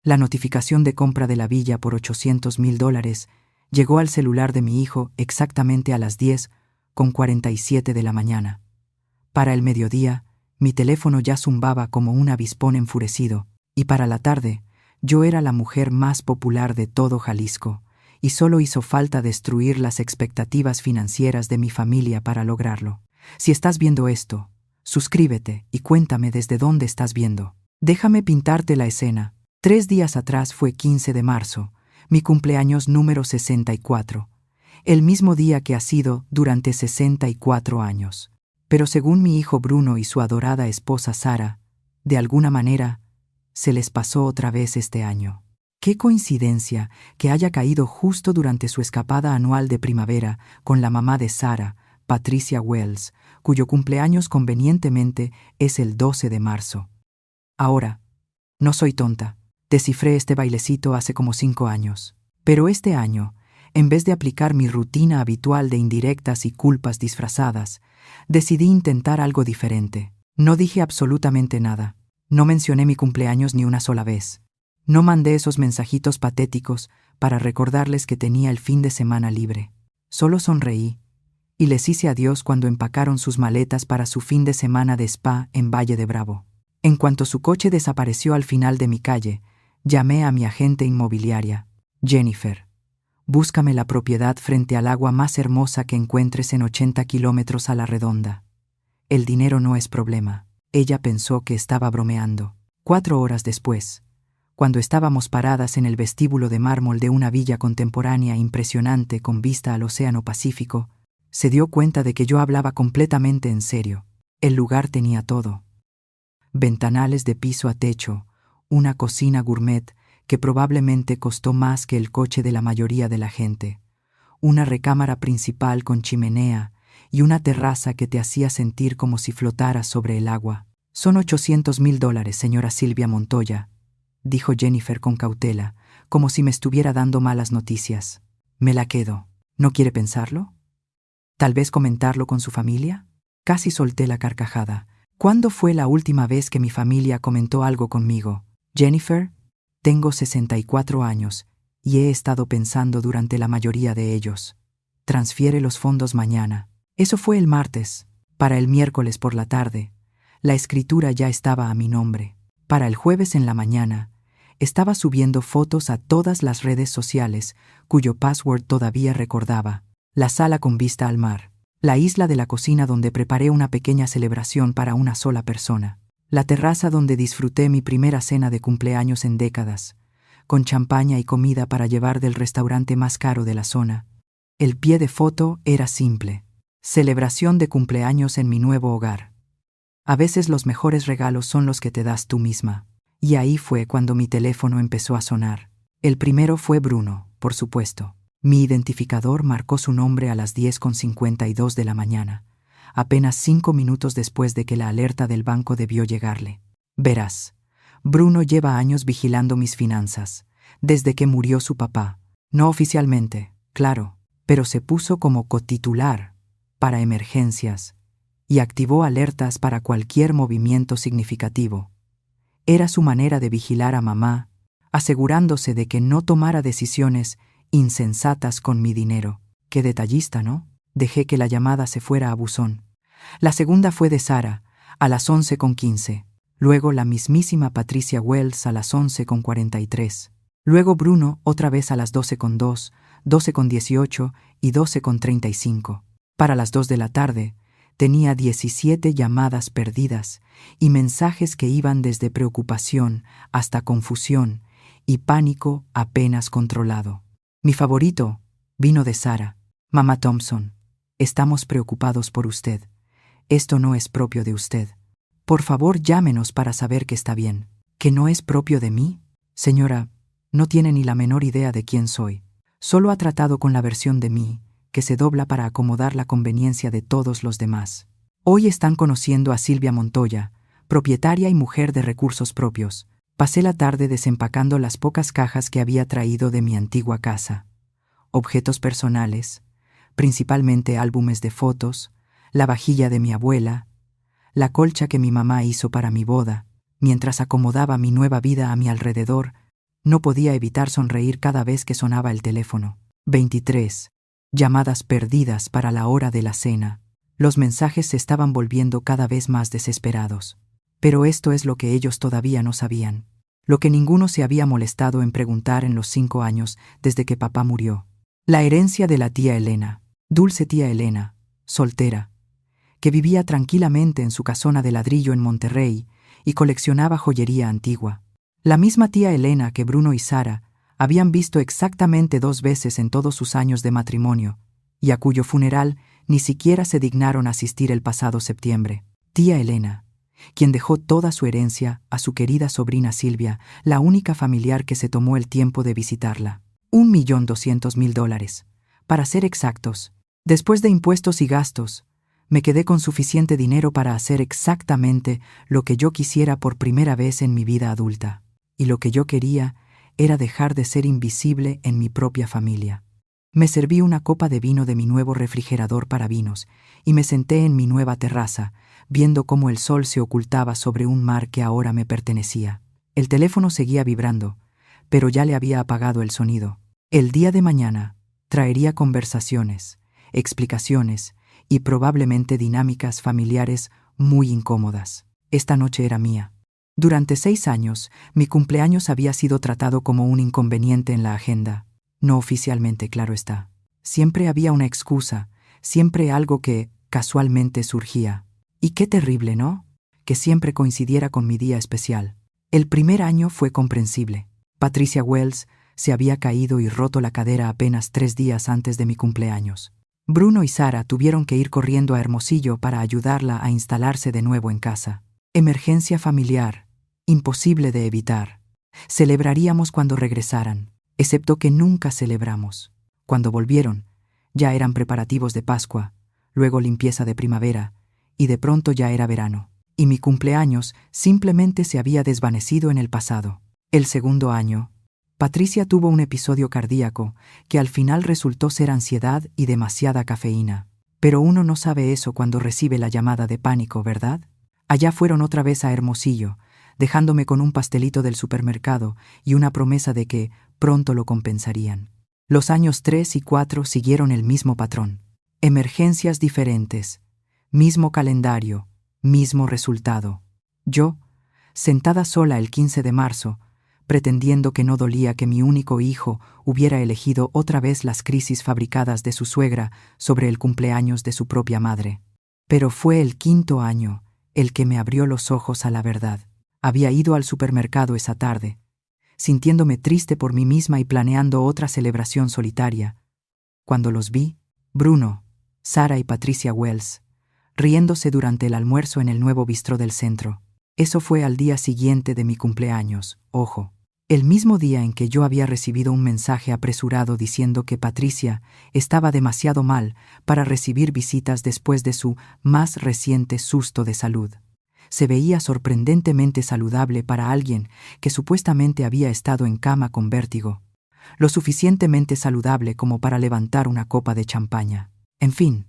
La notificación de compra de la villa por $800,000 llegó al celular de mi hijo exactamente a las 10:47 de la mañana. Para el mediodía, mi teléfono ya zumbaba como un avispón enfurecido, y para la tarde, yo era la mujer más popular de todo Jalisco, y solo hizo falta destruir las expectativas financieras de mi familia para lograrlo. Si estás viendo esto, suscríbete y cuéntame desde dónde estás viendo. Déjame pintarte la escena. 3 días atrás fue 15 de marzo, mi cumpleaños número 64, el mismo día que ha sido durante 64 años. Pero según mi hijo Bruno y su adorada esposa Sara, de alguna manera, se les pasó otra vez este año. Qué coincidencia que haya caído justo durante su escapada anual de primavera con la mamá de Sara, Patricia Wells, cuyo cumpleaños convenientemente es el 12 de marzo. Ahora, no soy tonta. Descifré este bailecito hace como 5 años. Pero este año, en vez de aplicar mi rutina habitual de indirectas y culpas disfrazadas, decidí intentar algo diferente. No dije absolutamente nada. No mencioné mi cumpleaños ni una sola vez. No mandé esos mensajitos patéticos para recordarles que tenía el fin de semana libre. Solo sonreí y les hice adiós cuando empacaron sus maletas para su fin de semana de spa en Valle de Bravo. En cuanto su coche desapareció al final de mi calle, llamé a mi agente inmobiliaria. Jennifer, búscame la propiedad frente al agua más hermosa que encuentres en 80 kilómetros a la redonda. El dinero no es problema. Ella pensó que estaba bromeando. 4 horas después, cuando estábamos paradas en el vestíbulo de mármol de una villa contemporánea impresionante con vista al Océano Pacífico, se dio cuenta de que yo hablaba completamente en serio. El lugar tenía todo. Ventanales de piso a techo, una cocina gourmet que probablemente costó más que el coche de la mayoría de la gente, una recámara principal con chimenea y una terraza que te hacía sentir como si flotaras sobre el agua. Son $800,000, señora Silvia Montoya, dijo Jennifer con cautela, como si me estuviera dando malas noticias. Me la quedo. ¿No quiere pensarlo? ¿Tal vez comentarlo con su familia? Casi solté la carcajada. ¿Cuándo fue la última vez que mi familia comentó algo conmigo? Jennifer, tengo 64 años y he estado pensando durante la mayoría de ellos. Transfiere los fondos mañana. Eso fue el martes. Para el miércoles por la tarde, la escritura ya estaba a mi nombre. Para el jueves en la mañana, estaba subiendo fotos a todas las redes sociales, cuyo password todavía recordaba. La sala con vista al mar. La isla de la cocina donde preparé una pequeña celebración para una sola persona. La terraza donde disfruté mi primera cena de cumpleaños en décadas, con champaña y comida para llevar del restaurante más caro de la zona. El pie de foto era simple. Celebración de cumpleaños en mi nuevo hogar. A veces los mejores regalos son los que te das tú misma. Y ahí fue cuando mi teléfono empezó a sonar. El primero fue Bruno, por supuesto. Mi identificador marcó su nombre a las 10:52 de la mañana, apenas 5 minutos después de que la alerta del banco debió llegarle. Verás, Bruno lleva años vigilando mis finanzas, desde que murió su papá. No oficialmente, claro, pero se puso como cotitular para emergencias y activó alertas para cualquier movimiento significativo. Era su manera de vigilar a mamá, asegurándose de que no tomara decisiones insensatas con mi dinero. Qué detallista, ¿no? Dejé que la llamada se fuera a buzón. La segunda fue de Sara, a las 11:15. Luego la mismísima Patricia Wells a las 11:43. Luego Bruno otra vez a las 12:02, 12:18 y 12:35. Para las 2 de la tarde, tenía 17 llamadas perdidas y mensajes que iban desde preocupación hasta confusión y pánico apenas controlado. Mi favorito vino de Sara. Mamá Thompson, estamos preocupados por usted. Esto no es propio de usted. Por favor, llámenos para saber que está bien. ¿Que no es propio de mí? Señora, no tiene ni la menor idea de quién soy. Solo ha tratado con la versión de mí que se dobla para acomodar la conveniencia de todos los demás. Hoy están conociendo a Silvia Montoya, propietaria y mujer de recursos propios. Pasé la tarde desempacando las pocas cajas que había traído de mi antigua casa. Objetos personales, principalmente álbumes de fotos, la vajilla de mi abuela, la colcha que mi mamá hizo para mi boda. Mientras acomodaba mi nueva vida a mi alrededor, No podía evitar sonreír cada vez que sonaba el teléfono. 23. Llamadas perdidas para la hora de la cena. Los mensajes se estaban volviendo cada vez más desesperados. Pero esto es lo que ellos todavía no sabían. Lo que ninguno se había molestado en preguntar en los 5 años desde que papá murió. La herencia de la tía Elena, dulce tía Elena, soltera, que vivía tranquilamente en su casona de ladrillo en Monterrey y coleccionaba joyería antigua. La misma tía Elena que Bruno y Sara habían visto exactamente 2 veces en todos sus años de matrimonio, y a cuyo funeral ni siquiera se dignaron asistir el pasado septiembre. Tía Elena, quien dejó toda su herencia a su querida sobrina Silvia, la única familiar que se tomó el tiempo de visitarla. $1.200.000. Para ser exactos, después de impuestos y gastos, me quedé con suficiente dinero para hacer exactamente lo que yo quisiera por primera vez en mi vida adulta. Y lo que yo quería era dejar de ser invisible en mi propia familia. Me serví una copa de vino de mi nuevo refrigerador para vinos y me senté en mi nueva terraza, viendo cómo el sol se ocultaba sobre un mar que ahora me pertenecía. El teléfono seguía vibrando, pero ya le había apagado el sonido. El día de mañana traería conversaciones, explicaciones y probablemente dinámicas familiares muy incómodas. Esta noche era mía. Durante 6 años, mi cumpleaños había sido tratado como un inconveniente en la agenda. No oficialmente, claro está. Siempre había una excusa, siempre algo que, casualmente, surgía. Y qué terrible, ¿no? Que siempre coincidiera con mi día especial. El primer año fue comprensible. Patricia Wells se había caído y roto la cadera apenas 3 días antes de mi cumpleaños. Bruno y Sara tuvieron que ir corriendo a Hermosillo para ayudarla a instalarse de nuevo en casa. Emergencia familiar, imposible de evitar. Celebraríamos cuando regresaran, excepto que nunca celebramos. Cuando volvieron, ya eran preparativos de Pascua, luego limpieza de primavera, y de pronto ya era verano. Y mi cumpleaños simplemente se había desvanecido en el pasado. El segundo año, Patricia tuvo un episodio cardíaco que al final resultó ser ansiedad y demasiada cafeína. Pero uno no sabe eso cuando recibe la llamada de pánico, ¿verdad? Allá fueron otra vez a Hermosillo, dejándome con un pastelito del supermercado y una promesa de que pronto lo compensarían. Los años 3 y 4 siguieron el mismo patrón. Emergencias diferentes, mismo calendario, mismo resultado. Yo, sentada sola el 15 de marzo, pretendiendo que no dolía que mi único hijo hubiera elegido otra vez las crisis fabricadas de su suegra sobre el cumpleaños de su propia madre. Pero fue el 5.º año el que me abrió los ojos a la verdad. Había ido al supermercado esa tarde, sintiéndome triste por mí misma y planeando otra celebración solitaria, cuando los vi, Bruno, Sara y Patricia Wells, riéndose durante el almuerzo en el nuevo bistró del centro. Eso fue al día siguiente de mi cumpleaños, ojo. El mismo día en que yo había recibido un mensaje apresurado diciendo que Patricia estaba demasiado mal para recibir visitas después de su más reciente susto de salud. Se veía sorprendentemente saludable para alguien que supuestamente había estado en cama con vértigo, lo suficientemente saludable como para levantar una copa de champaña. En fin,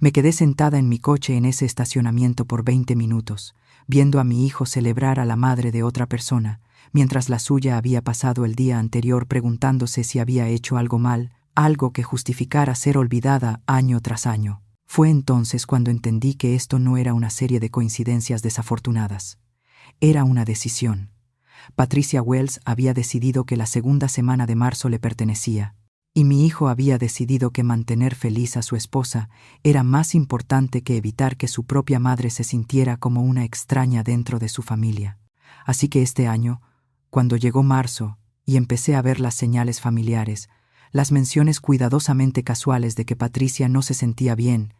me quedé sentada en mi coche en ese estacionamiento por 20 minutos, viendo a mi hijo celebrar a la madre de otra persona, mientras la suya había pasado el día anterior preguntándose si había hecho algo mal, algo que justificara ser olvidada año tras año. Fue entonces cuando entendí que esto no era una serie de coincidencias desafortunadas. Era una decisión. Patricia Wells había decidido que la segunda semana de marzo le pertenecía, y mi hijo había decidido que mantener feliz a su esposa era más importante que evitar que su propia madre se sintiera como una extraña dentro de su familia. Así que este año, cuando llegó marzo y empecé a ver las señales familiares, las menciones cuidadosamente casuales de que Patricia no se sentía bien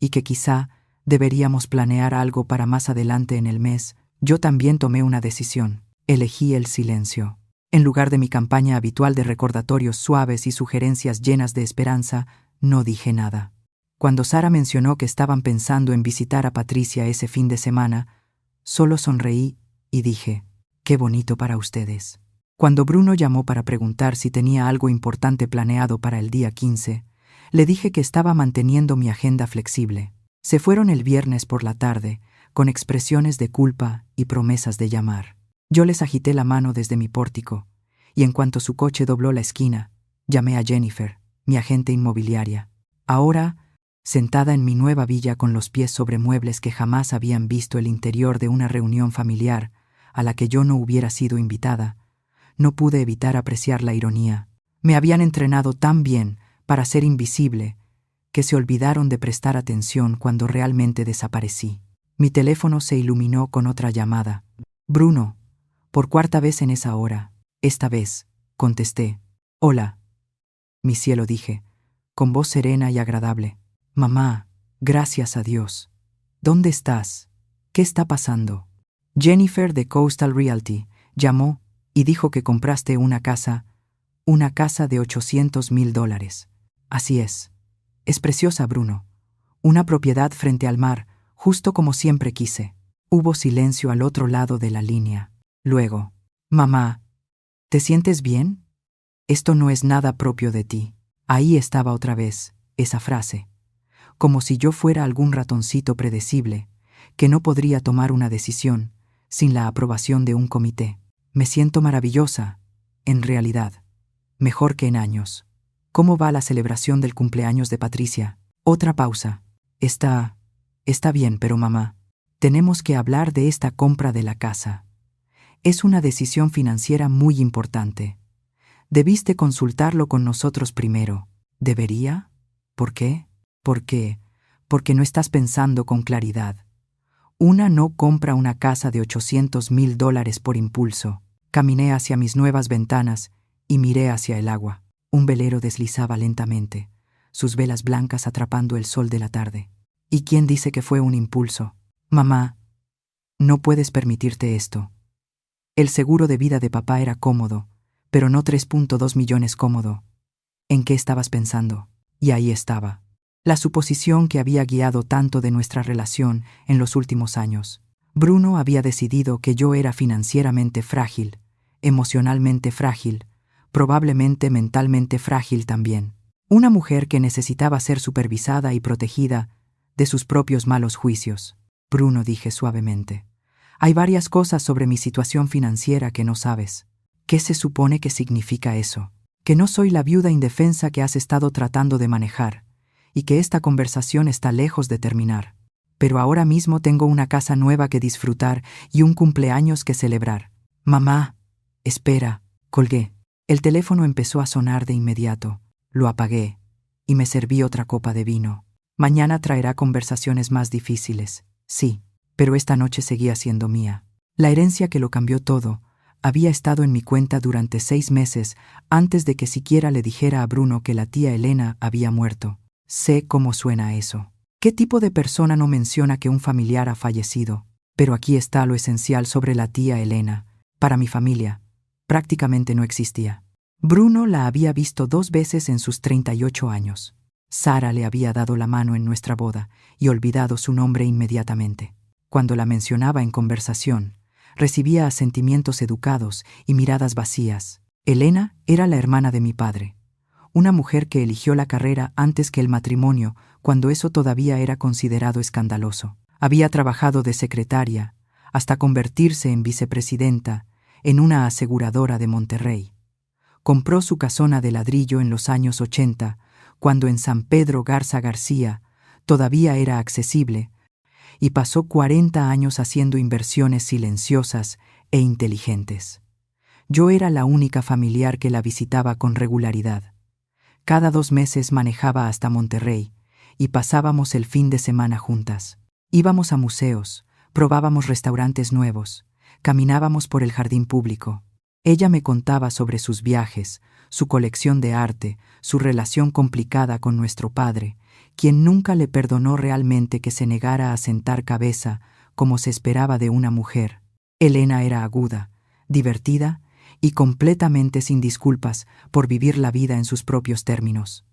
y que quizá deberíamos planear algo para más adelante en el mes, yo también tomé una decisión. Elegí el silencio. En lugar de mi campaña habitual de recordatorios suaves y sugerencias llenas de esperanza, no dije nada. Cuando Sara mencionó que estaban pensando en visitar a Patricia ese fin de semana, solo sonreí y dije, «Qué bonito para ustedes». Cuando Bruno llamó para preguntar si tenía algo importante planeado para el día 15, le dije que estaba manteniendo mi agenda flexible. Se fueron el viernes por la tarde, con expresiones de culpa y promesas de llamar. Yo les agité la mano desde mi pórtico, y en cuanto su coche dobló la esquina, llamé a Jennifer, mi agente inmobiliaria. Ahora, sentada en mi nueva villa con los pies sobre muebles que jamás habían visto el interior de una reunión familiar a la que yo no hubiera sido invitada, no pude evitar apreciar la ironía. Me habían entrenado tan bien para ser invisible que se olvidaron de prestar atención cuando realmente desaparecí. Mi teléfono se iluminó con otra llamada. Bruno, por cuarta vez en esa hora. Esta vez, contesté. Hola. Mi cielo, dije, con voz serena y agradable. Mamá, gracias a Dios. ¿Dónde estás? ¿Qué está pasando? Jennifer de Coastal Realty llamó y dijo que compraste una casa de $800,000. Así es. Es preciosa, Bruno. Una propiedad frente al mar, justo como siempre quise. Hubo silencio al otro lado de la línea. Luego, mamá, ¿te sientes bien? Esto no es nada propio de ti. Ahí estaba otra vez, esa frase. Como si yo fuera algún ratoncito predecible, que no podría tomar una decisión sin la aprobación de un comité. Me siento maravillosa, en realidad. Mejor que en años. ¿Cómo va la celebración del cumpleaños de Patricia? Otra pausa. Está bien, pero mamá, tenemos que hablar de esta compra de la casa. Es una decisión financiera muy importante. Debiste consultarlo con nosotros primero. ¿Debería? ¿Por qué? Porque no estás pensando con claridad. Una no compra una casa de $800,000 por impulso. Caminé hacia mis nuevas ventanas y miré hacia el agua. Un velero deslizaba lentamente, sus velas blancas atrapando el sol de la tarde. ¿Y quién dice que fue un impulso? Mamá, no puedes permitirte esto. El seguro de vida de papá era cómodo, pero no 3.2 millones cómodo. ¿En qué estabas pensando? Y ahí estaba. La suposición que había guiado tanto de nuestra relación en los últimos años. Bruno había decidido que yo era financieramente frágil, emocionalmente frágil, probablemente mentalmente frágil también. Una mujer que necesitaba ser supervisada y protegida de sus propios malos juicios. Bruno, dije suavemente, hay varias cosas sobre mi situación financiera que no sabes. ¿Qué se supone que significa eso? Que no soy la viuda indefensa que has estado tratando de manejar, y que esta conversación está lejos de terminar. Pero ahora mismo tengo una casa nueva que disfrutar y un cumpleaños que celebrar. Mamá, espera, colgué. El teléfono empezó a sonar de inmediato. Lo apagué y me serví otra copa de vino. Mañana traerá conversaciones más difíciles, sí, pero esta noche seguía siendo mía. La herencia que lo cambió todo había estado en mi cuenta durante 6 meses antes de que siquiera le dijera a Bruno que la tía Elena había muerto. Sé cómo suena eso. ¿Qué tipo de persona no menciona que un familiar ha fallecido? Pero aquí está lo esencial sobre la tía Elena. Para mi familia, prácticamente no existía. Bruno la había visto 2 veces en sus 38 años. Sara le había dado la mano en nuestra boda y olvidado su nombre inmediatamente. Cuando la mencionaba en conversación, recibía asentimientos educados y miradas vacías. Elena era la hermana de mi padre, una mujer que eligió la carrera antes que el matrimonio cuando eso todavía era considerado escandaloso. Había trabajado de secretaria hasta convertirse en vicepresidenta en una aseguradora de Monterrey. Compró su casona de ladrillo en los años 80, cuando en San Pedro Garza García todavía era accesible, y pasó 40 años haciendo inversiones silenciosas e inteligentes. Yo era la única familiar que la visitaba con regularidad. Cada 2 meses manejaba hasta Monterrey y pasábamos el fin de semana juntas. Íbamos a museos, probábamos restaurantes nuevos, caminábamos por el jardín público. Ella me contaba sobre sus viajes, su colección de arte, su relación complicada con nuestro padre, quien nunca le perdonó realmente que se negara a sentar cabeza como se esperaba de una mujer. Elena era aguda, divertida y completamente sin disculpas por vivir la vida en sus propios términos.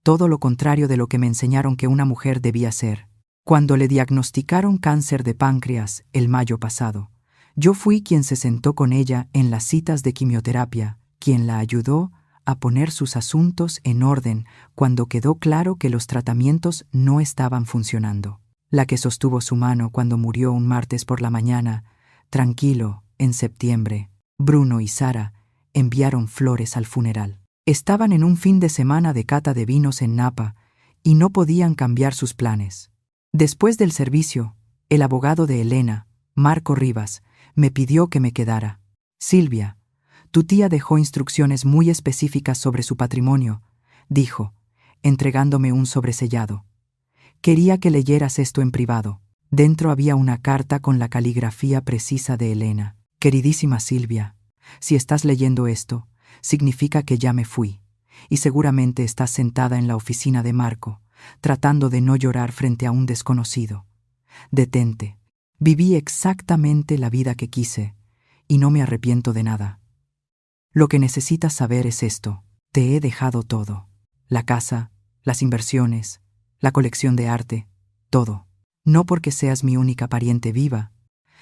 Todo lo contrario de lo que me enseñaron que una mujer debía ser. Cuando le diagnosticaron cáncer de páncreas el mayo pasado, yo fui quien se sentó con ella en las citas de quimioterapia, quien la ayudó a poner sus asuntos en orden cuando quedó claro que los tratamientos no estaban funcionando. La que sostuvo su mano cuando murió un martes por la mañana, tranquilo, en septiembre. Bruno y Sara enviaron flores al funeral. Estaban en un fin de semana de cata de vinos en Napa y no podían cambiar sus planes. Después del servicio, el abogado de Elena, Marco Rivas, me pidió que me quedara. Silvia, tu tía dejó instrucciones muy específicas sobre su patrimonio, dijo, entregándome un sobresellado. Quería que leyeras esto en privado. Dentro había una carta con la caligrafía precisa de Elena. Queridísima Silvia, si estás leyendo esto, significa que ya me fui, y seguramente estás sentada en la oficina de Marco, tratando de no llorar frente a un desconocido. Detente. Viví exactamente la vida que quise, y no me arrepiento de nada. Lo que necesitas saber es esto. Te he dejado todo. La casa, las inversiones, la colección de arte, todo. No porque seas mi única pariente viva,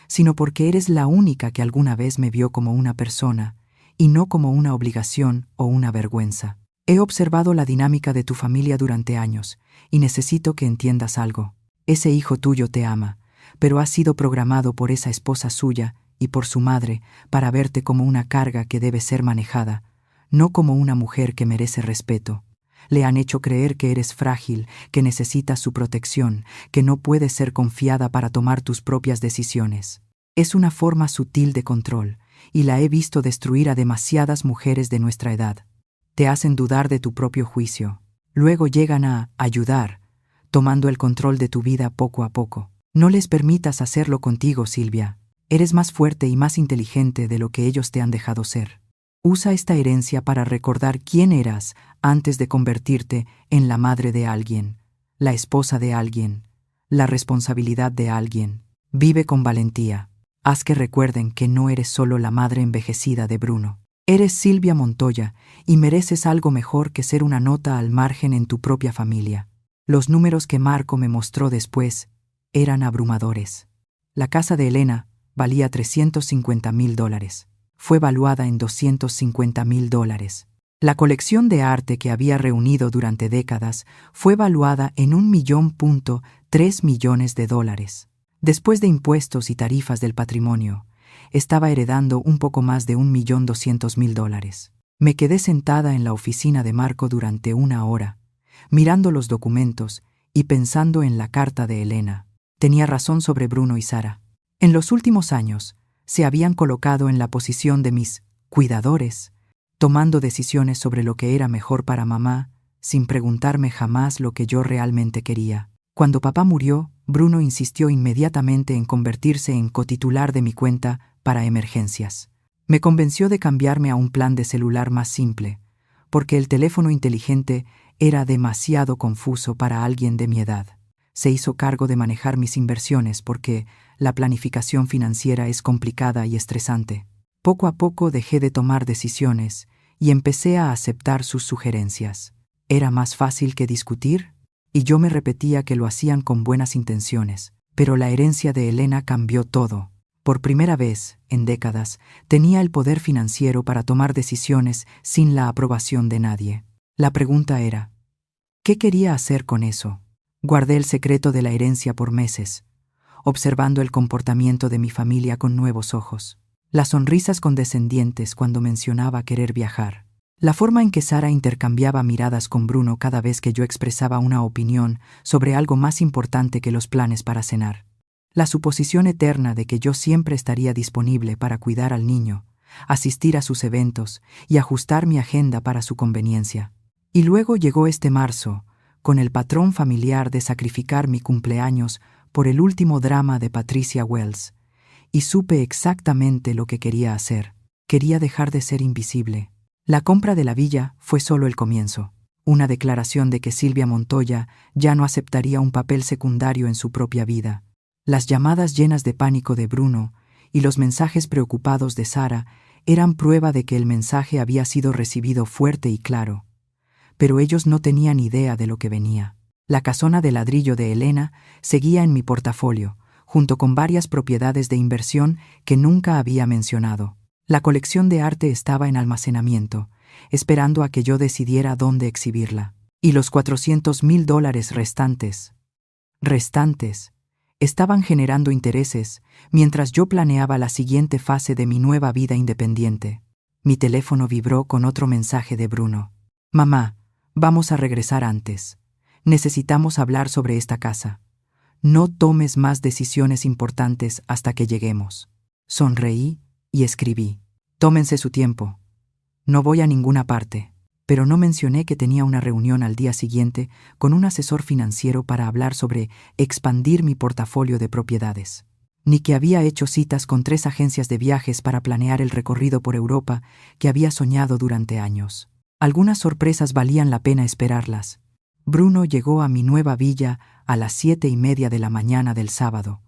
sino porque eres la única que alguna vez me vio como una persona y no como una obligación o una vergüenza. He observado la dinámica de tu familia durante años y necesito que entiendas algo. Ese hijo tuyo te ama, pero ha sido programado por esa esposa suya y por su madre para verte como una carga que debe ser manejada, no como una mujer que merece respeto. Le han hecho creer que eres frágil, que necesitas su protección, que no puedes ser confiada para tomar tus propias decisiones. Es una forma sutil de control, y la he visto destruir a demasiadas mujeres de nuestra edad. Te hacen dudar de tu propio juicio. Luego llegan a ayudar, tomando el control de tu vida poco a poco. No les permitas hacerlo contigo, Silvia. Eres más fuerte y más inteligente de lo que ellos te han dejado ser. Usa esta herencia para recordar quién eras antes de convertirte en la madre de alguien, la esposa de alguien, la responsabilidad de alguien. Vive con valentía. Haz que recuerden que no eres solo la madre envejecida de Bruno. Eres Silvia Montoya y mereces algo mejor que ser una nota al margen en tu propia familia. Los números que Marco me mostró después eran abrumadores. La casa de Elena valía $350,000. Fue valuada en $250,000. La colección de arte que había reunido durante décadas fue valuada en $1,3 millones. Después de impuestos y tarifas del patrimonio, estaba heredando un poco más de $1,200,000. Me quedé sentada en la oficina de Marco durante 1 hora, mirando los documentos y pensando en la carta de Elena. Tenía razón sobre Bruno y Sara. En los últimos años, se habían colocado en la posición de mis cuidadores, tomando decisiones sobre lo que era mejor para mamá, sin preguntarme jamás lo que yo realmente quería. Cuando papá murió, Bruno insistió inmediatamente en convertirse en cotitular de mi cuenta para emergencias. Me convenció de cambiarme a un plan de celular más simple, porque el teléfono inteligente era demasiado confuso para alguien de mi edad. Se hizo cargo de manejar mis inversiones porque la planificación financiera es complicada y estresante. Poco a poco dejé de tomar decisiones y empecé a aceptar sus sugerencias. Era más fácil que discutir, y yo me repetía que lo hacían con buenas intenciones. Pero la herencia de Elena cambió todo. Por primera vez, en décadas, tenía el poder financiero para tomar decisiones sin la aprobación de nadie. La pregunta era, ¿qué quería hacer con eso? Guardé el secreto de la herencia por meses, observando el comportamiento de mi familia con nuevos ojos. Las sonrisas condescendientes cuando mencionaba querer viajar. La forma en que Sara intercambiaba miradas con Bruno cada vez que yo expresaba una opinión sobre algo más importante que los planes para cenar. La suposición eterna de que yo siempre estaría disponible para cuidar al niño, asistir a sus eventos y ajustar mi agenda para su conveniencia. Y luego llegó este marzo, con el patrón familiar de sacrificar mi cumpleaños por el último drama de Patricia Wells, y supe exactamente lo que quería hacer. Quería dejar de ser invisible. La compra de la villa fue solo el comienzo, una declaración de que Silvia Montoya ya no aceptaría un papel secundario en su propia vida. Las llamadas llenas de pánico de Bruno y los mensajes preocupados de Sara eran prueba de que el mensaje había sido recibido fuerte y claro. Pero ellos no tenían idea de lo que venía. La casona de ladrillo de Elena seguía en mi portafolio, junto con varias propiedades de inversión que nunca había mencionado. La colección de arte estaba en almacenamiento, esperando a que yo decidiera dónde exhibirla. Y los $400,000 restantes, estaban generando intereses mientras yo planeaba la siguiente fase de mi nueva vida independiente. Mi teléfono vibró con otro mensaje de Bruno. Mamá, vamos a regresar antes. Necesitamos hablar sobre esta casa. No tomes más decisiones importantes hasta que lleguemos. Sonreí y escribí. Tómense su tiempo. No voy a ninguna parte. Pero no mencioné que tenía una reunión al día siguiente con un asesor financiero para hablar sobre expandir mi portafolio de propiedades. Ni que había hecho citas con 3 agencias de viajes para planear el recorrido por Europa que había soñado durante años. Algunas sorpresas valían la pena esperarlas. Bruno llegó a mi nueva villa a las 7:30 de la mañana del sábado,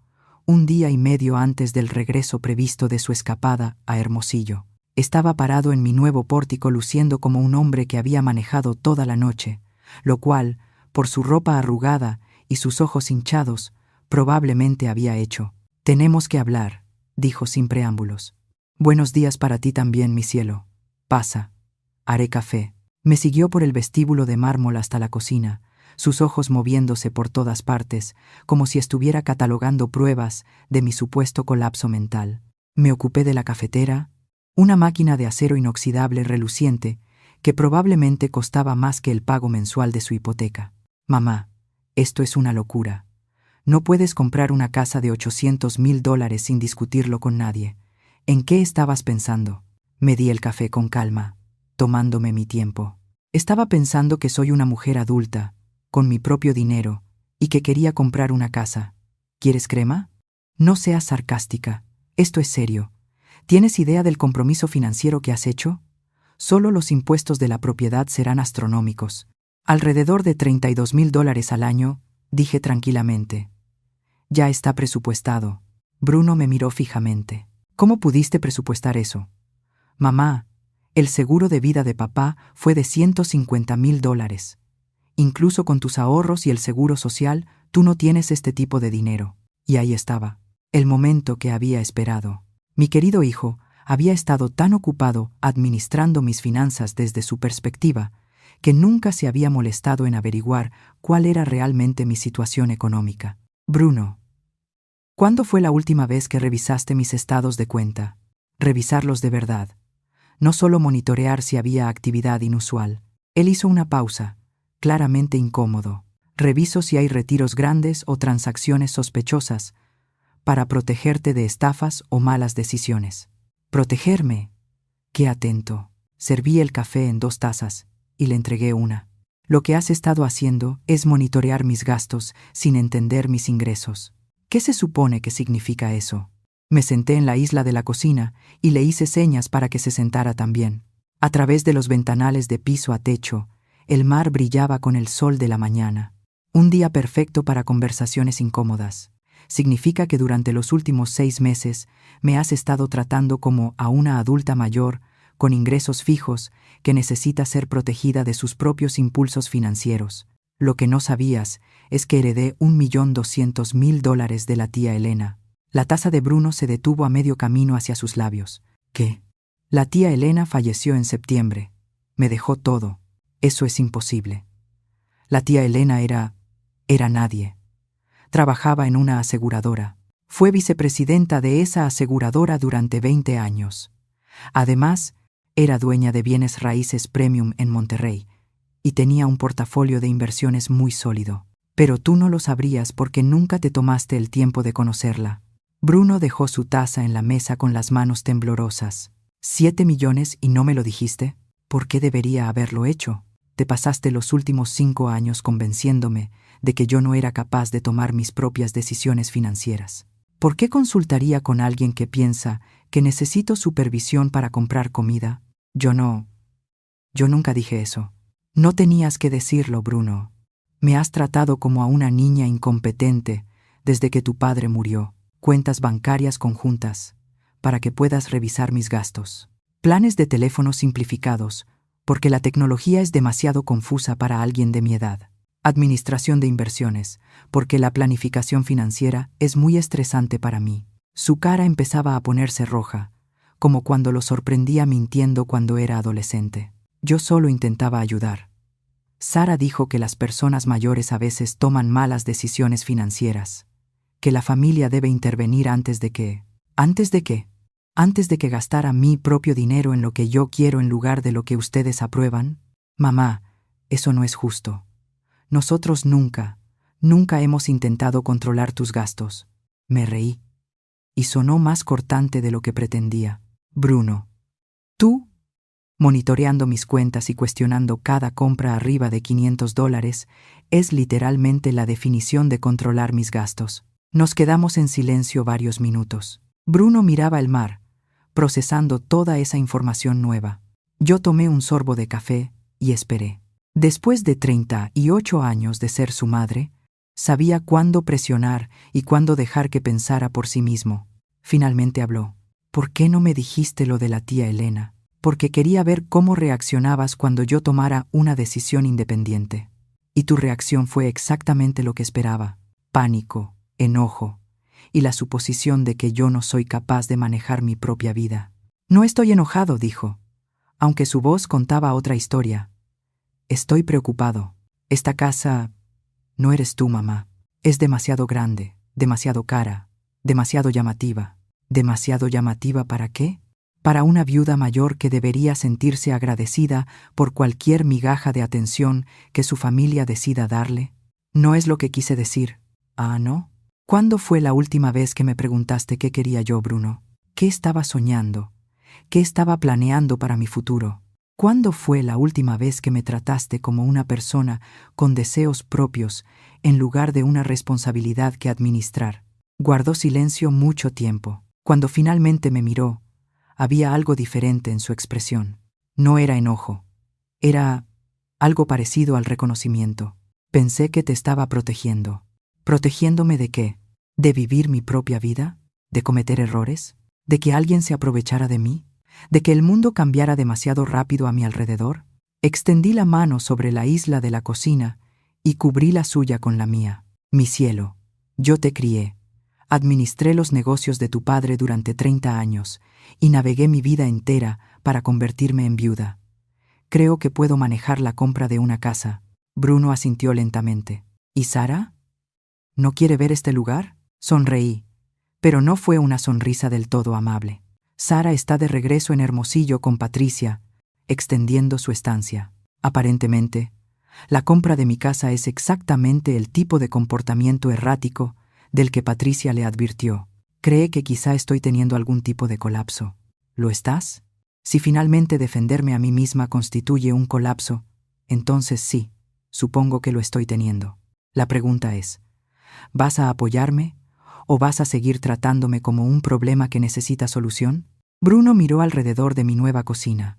un día y medio antes del regreso previsto de su escapada a Hermosillo. Estaba parado en mi nuevo pórtico luciendo como un hombre que había manejado toda la noche, lo cual, por su ropa arrugada y sus ojos hinchados, probablemente había hecho. «Tenemos que hablar», dijo sin preámbulos. «Buenos días para ti también, mi cielo. Pasa. Haré café». Me siguió por el vestíbulo de mármol hasta la cocina, sus ojos moviéndose por todas partes, como si estuviera catalogando pruebas de mi supuesto colapso mental. Me ocupé de la cafetera, una máquina de acero inoxidable reluciente que probablemente costaba más que el pago mensual de su hipoteca. «Mamá, esto es una locura. No puedes comprar una casa de $800,000 sin discutirlo con nadie. ¿En qué estabas pensando?» Me di el café con calma, tomándome mi tiempo. Estaba pensando que soy una mujer adulta, con mi propio dinero, y que quería comprar una casa. ¿Quieres crema? No seas sarcástica. Esto es serio. ¿Tienes idea del compromiso financiero que has hecho? Solo los impuestos de la propiedad serán astronómicos. Alrededor de $32,000 al año, dije tranquilamente. Ya está presupuestado. Bruno me miró fijamente. ¿Cómo pudiste presupuestar eso? Mamá, el seguro de vida de papá fue de $150,000. Incluso con tus ahorros y el seguro social, tú no tienes este tipo de dinero. Y ahí estaba, el momento que había esperado. Mi querido hijo había estado tan ocupado administrando mis finanzas desde su perspectiva que nunca se había molestado en averiguar cuál era realmente mi situación económica. Bruno, ¿cuándo fue la última vez que revisaste mis estados de cuenta? Revisarlos de verdad. No solo monitorear si había actividad inusual. Él hizo una pausa, claramente incómodo. Reviso si hay retiros grandes o transacciones sospechosas, para protegerte de estafas o malas decisiones. ¿Protegerme? Qué atento. Serví el café en 2 tazas y le entregué una. Lo que has estado haciendo es monitorear mis gastos sin entender mis ingresos. ¿Qué se supone que significa eso? Me senté en la isla de la cocina y le hice señas para que se sentara también. A través de los ventanales de piso a techo, el mar brillaba con el sol de la mañana. Un día perfecto para conversaciones incómodas. Significa que durante los últimos 6 meses me has estado tratando como a una adulta mayor, con ingresos fijos, que necesita ser protegida de sus propios impulsos financieros. Lo que no sabías es que heredé $1,200,000 de la tía Elena. La taza de Bruno se detuvo a medio camino hacia sus labios. ¿Qué? La tía Elena falleció en septiembre. Me dejó todo. Eso es imposible. La tía Elena era nadie. Trabajaba en una aseguradora. Fue vicepresidenta de esa aseguradora durante 20 años. Además, era dueña de bienes raíces premium en Monterrey y tenía un portafolio de inversiones muy sólido. Pero tú no lo sabrías porque nunca te tomaste el tiempo de conocerla. Bruno dejó su taza en la mesa con las manos temblorosas. ¿7 millones y no me lo dijiste? ¿Por qué debería haberlo hecho? Te pasaste los últimos 5 años convenciéndome de que yo no era capaz de tomar mis propias decisiones financieras. ¿Por qué consultaría con alguien que piensa que necesito supervisión para comprar comida? Yo nunca dije eso. No tenías que decirlo, Bruno. Me has tratado como a una niña incompetente desde que tu padre murió. Cuentas bancarias conjuntas, para que puedas revisar mis gastos. Planes de teléfono simplificados, porque la tecnología es demasiado confusa para alguien de mi edad. Administración de inversiones, porque la planificación financiera es muy estresante para mí. Su cara empezaba a ponerse roja, como cuando lo sorprendía mintiendo cuando era adolescente. Yo solo intentaba ayudar. Sara dijo que las personas mayores a veces toman malas decisiones financieras, que la familia debe intervenir antes de qué. antes de que gastara mi propio dinero en lo que yo quiero en lugar de lo que ustedes aprueban? Mamá, eso no es justo. Nosotros nunca hemos intentado controlar tus gastos. Me reí. Y sonó más cortante de lo que pretendía. Bruno, tú, monitoreando mis cuentas y cuestionando cada compra arriba de $500, es literalmente la definición de controlar mis gastos. Nos quedamos en silencio varios minutos. Bruno miraba el mar, procesando toda esa información nueva. Yo tomé un sorbo de café y esperé. Después de 38 años de ser su madre, sabía cuándo presionar y cuándo dejar que pensara por sí mismo. Finalmente habló. ¿Por qué no me dijiste lo de la tía Elena? Porque quería ver cómo reaccionabas cuando yo tomara una decisión independiente. Y tu reacción fue exactamente lo que esperaba. Pánico, enojo y la suposición de que yo no soy capaz de manejar mi propia vida. No estoy enojado, dijo, aunque su voz contaba otra historia. Estoy preocupado. Esta casa no eres tú, mamá. Es demasiado grande, demasiado cara, demasiado llamativa. ¿Demasiado llamativa para qué? Para una viuda mayor que debería sentirse agradecida por cualquier migaja de atención que su familia decida darle. No es lo que quise decir. ¿Ah, no? ¿Cuándo fue la última vez que me preguntaste qué quería yo, Bruno? ¿Qué estaba soñando? ¿Qué estaba planeando para mi futuro? ¿Cuándo fue la última vez que me trataste como una persona con deseos propios en lugar de una responsabilidad que administrar? Guardó silencio mucho tiempo. Cuando finalmente me miró, había algo diferente en su expresión. No era enojo. Era algo parecido al reconocimiento. Pensé que te estaba protegiendo. ¿Protegiéndome de qué? ¿De vivir mi propia vida? ¿De cometer errores? ¿De que alguien se aprovechara de mí? ¿De que el mundo cambiara demasiado rápido a mi alrededor? Extendí la mano sobre la isla de la cocina y cubrí la suya con la mía. Mi cielo, yo te crié. Administré los negocios de tu padre durante 30 años y navegué mi vida entera para convertirme en viuda. Creo que puedo manejar la compra de una casa. Bruno asintió lentamente. ¿Y Sara? ¿No quiere ver este lugar? Sonreí, pero no fue una sonrisa del todo amable. Sara está de regreso en Hermosillo con Patricia, extendiendo su estancia. Aparentemente, la compra de mi casa es exactamente el tipo de comportamiento errático del que Patricia le advirtió. Cree que quizá estoy teniendo algún tipo de colapso. ¿Lo estás? Si finalmente defenderme a mí misma constituye un colapso, entonces sí, supongo que lo estoy teniendo. La pregunta es, ¿vas a apoyarme o vas a seguir tratándome como un problema que necesita solución? Bruno miró alrededor de mi nueva cocina.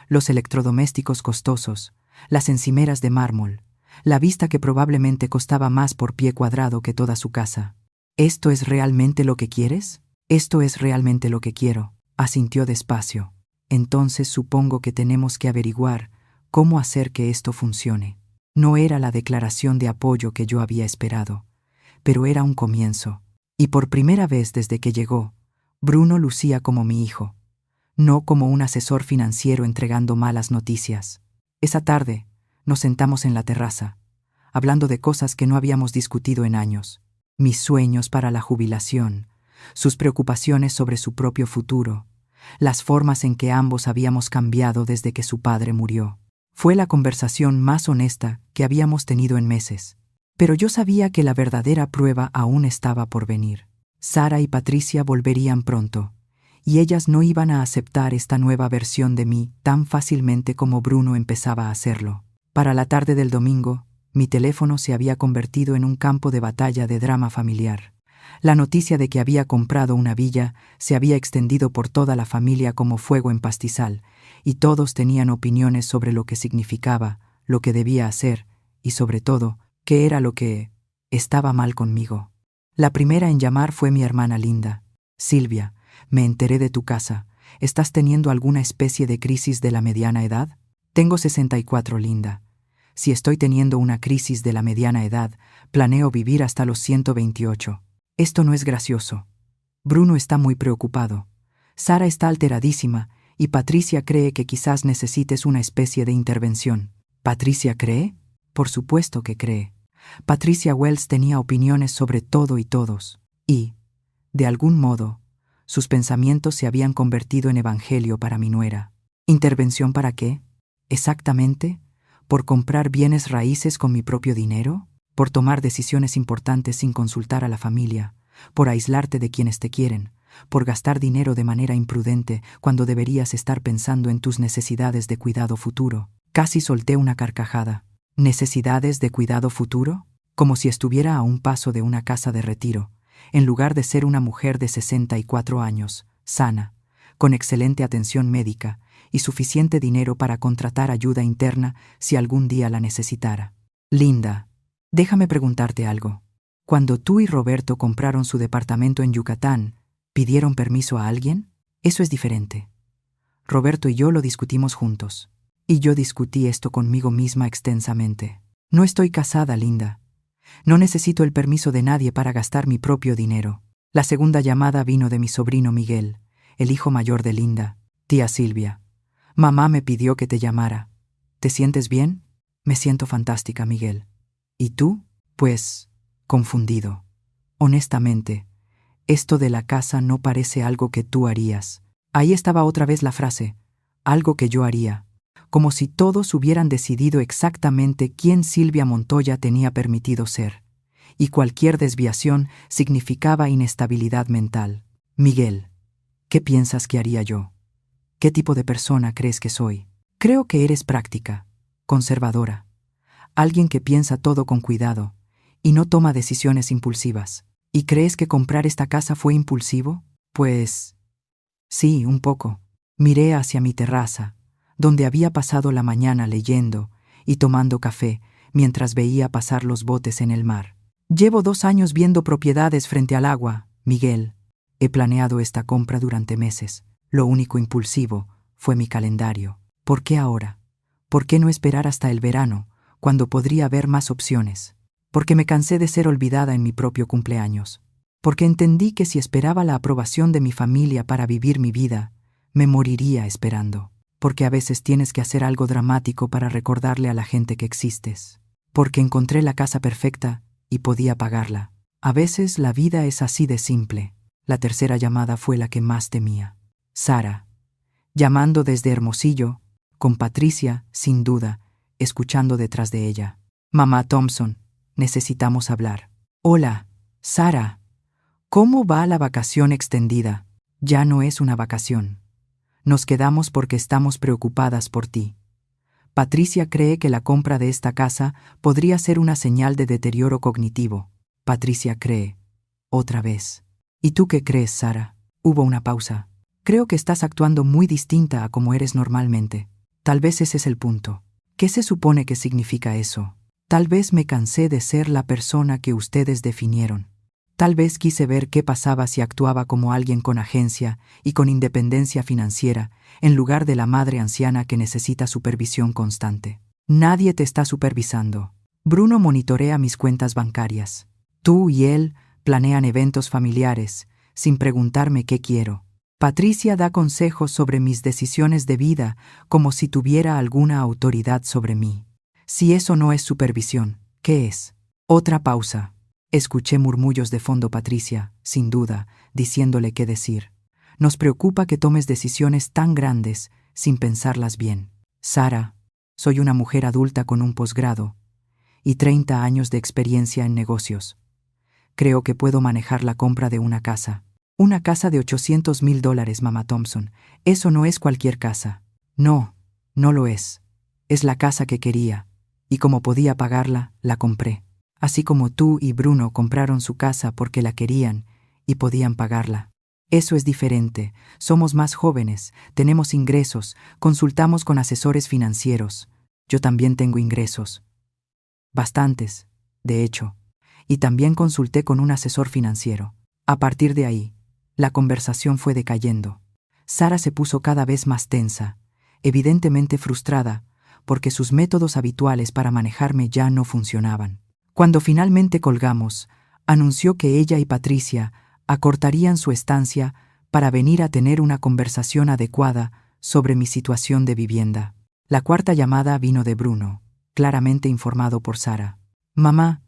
Los electrodomésticos costosos, las encimeras de mármol, la vista que probablemente costaba más por pie cuadrado que toda su casa. ¿Esto es realmente lo que quieres? Esto es realmente lo que quiero, asintió despacio. Entonces supongo que tenemos que averiguar cómo hacer que esto funcione. No era la declaración de apoyo que yo había esperado, pero era un comienzo. Y por primera vez desde que llegó, Bruno lucía como mi hijo, no como un asesor financiero entregando malas noticias. Esa tarde, nos sentamos en la terraza, hablando de cosas que no habíamos discutido en años. Mis sueños para la jubilación, sus preocupaciones sobre su propio futuro, las formas en que ambos habíamos cambiado desde que su padre murió. Fue la conversación más honesta que habíamos tenido en meses. Pero yo sabía que la verdadera prueba aún estaba por venir. Sara y Patricia volverían pronto, y ellas no iban a aceptar esta nueva versión de mí tan fácilmente como Bruno empezaba a hacerlo. Para la tarde del domingo, mi teléfono se había convertido en un campo de batalla de drama familiar. La noticia de que había comprado una villa se había extendido por toda la familia como fuego en pastizal, y todos tenían opiniones sobre lo que significaba, lo que debía hacer, y sobre todo, qué era lo que estaba mal conmigo. La primera en llamar fue mi hermana Linda. Silvia, me enteré de tu casa. ¿Estás teniendo alguna especie de crisis de la mediana edad? Tengo 64, Linda. Si estoy teniendo una crisis de la mediana edad, planeo vivir hasta los 128. Esto no es gracioso. Bruno está muy preocupado. Sara está alteradísima y Patricia cree que quizás necesites una especie de intervención. ¿Patricia cree? Por supuesto que cree. Patricia Wells tenía opiniones sobre todo y todos. Y, de algún modo, Sus pensamientos se habían convertido en evangelio para mi nuera. ¿Intervención para qué? Exactamente. ¿Por comprar bienes raíces con mi propio dinero? ¿Por tomar decisiones importantes sin consultar a la familia? ¿Por aislarte de quienes te quieren? ¿Por gastar dinero de manera imprudente cuando deberías estar pensando en tus necesidades de cuidado futuro? Casi solté una carcajada. ¿Necesidades de cuidado futuro? Como si estuviera a un paso de una casa de retiro, en lugar de ser una mujer de 64 años, sana, con excelente atención médica y suficiente dinero para contratar ayuda interna si algún día la necesitara. Linda, déjame preguntarte algo. Cuando tú y Roberto compraron su departamento en Yucatán, ¿pidieron permiso a alguien? Eso es diferente. Roberto y yo lo discutimos juntos. Y yo discutí esto conmigo misma extensamente. No estoy casada, Linda. No necesito el permiso de nadie para gastar mi propio dinero. La segunda llamada vino de mi sobrino Miguel, el hijo mayor de Linda. Tía Silvia, mamá me pidió que te llamara. ¿Te sientes bien? Me siento fantástica, Miguel. ¿Y tú? Pues, confundido. Honestamente, esto de la casa no parece algo que tú harías. Ahí estaba otra vez la frase, algo que yo haría. Como si todos hubieran decidido exactamente quién Silvia Montoya tenía permitido ser, y cualquier desviación significaba inestabilidad mental. Miguel, ¿qué piensas que haría yo? ¿Qué tipo de persona crees que soy? Creo que eres práctica, conservadora, alguien que piensa todo con cuidado y no toma decisiones impulsivas. ¿Y crees que comprar esta casa fue impulsivo? Pues sí, un poco. Miré hacia mi terraza, donde había pasado la mañana leyendo y tomando café mientras veía pasar los botes en el mar. Llevo 2 años viendo propiedades frente al agua, Miguel. He planeado esta compra durante meses. Lo único impulsivo fue mi calendario. ¿Por qué ahora? ¿Por qué no esperar hasta el verano, cuando podría haber más opciones? Porque me cansé de ser olvidada en mi propio cumpleaños. Porque entendí que si esperaba la aprobación de mi familia para vivir mi vida, me moriría esperando. Porque a veces tienes que hacer algo dramático para recordarle a la gente que existes. Porque encontré la casa perfecta y podía pagarla. A veces la vida es así de simple. La tercera llamada fue la que más temía. Sara, llamando desde Hermosillo, con Patricia, sin duda, escuchando detrás de ella. Mamá Thompson, necesitamos hablar. Hola, Sara. ¿Cómo va la vacación extendida? Ya no es una vacación. Nos quedamos porque estamos preocupadas por ti. Patricia cree que la compra de esta casa podría ser una señal de deterioro cognitivo. Patricia cree. Otra vez. ¿Y tú qué crees, Sara? Hubo una pausa. Creo que estás actuando muy distinta a como eres normalmente. Tal vez ese es el punto. ¿Qué se supone que significa eso? Tal vez me cansé de ser la persona que ustedes definieron. Tal vez quise ver qué pasaba si actuaba como alguien con agencia y con independencia financiera, en lugar de la madre anciana que necesita supervisión constante. Nadie te está supervisando. Bruno monitorea mis cuentas bancarias. Tú y él planean eventos familiares, sin preguntarme qué quiero. Patricia da consejos sobre mis decisiones de vida como si tuviera alguna autoridad sobre mí. Si eso no es supervisión, ¿qué es? Otra pausa. Escuché murmullos de fondo. Patricia, sin duda, diciéndole qué decir. Nos preocupa que tomes decisiones tan grandes sin pensarlas bien. Sara, soy una mujer adulta con un posgrado y 30 años de experiencia en negocios. Creo que puedo manejar la compra de una casa. Una casa de $800,000, mamá Thompson. Eso no es cualquier casa. No, no lo es. Es la casa que quería, y como podía pagarla, la compré. Así como tú y Bruno compraron su casa porque la querían y podían pagarla. Eso es diferente. Somos más jóvenes, tenemos ingresos, consultamos con asesores financieros. Yo también tengo ingresos. Bastantes, de hecho. Y también consulté con un asesor financiero. A partir de ahí, la conversación fue decayendo. Sara se puso cada vez más tensa, evidentemente frustrada, porque sus métodos habituales para manejarme ya no funcionaban. Cuando finalmente colgamos, anunció que ella y Patricia acortarían su estancia para venir a tener una conversación adecuada sobre mi situación de vivienda. La cuarta llamada vino de Bruno, claramente informado por Sara. Mamá,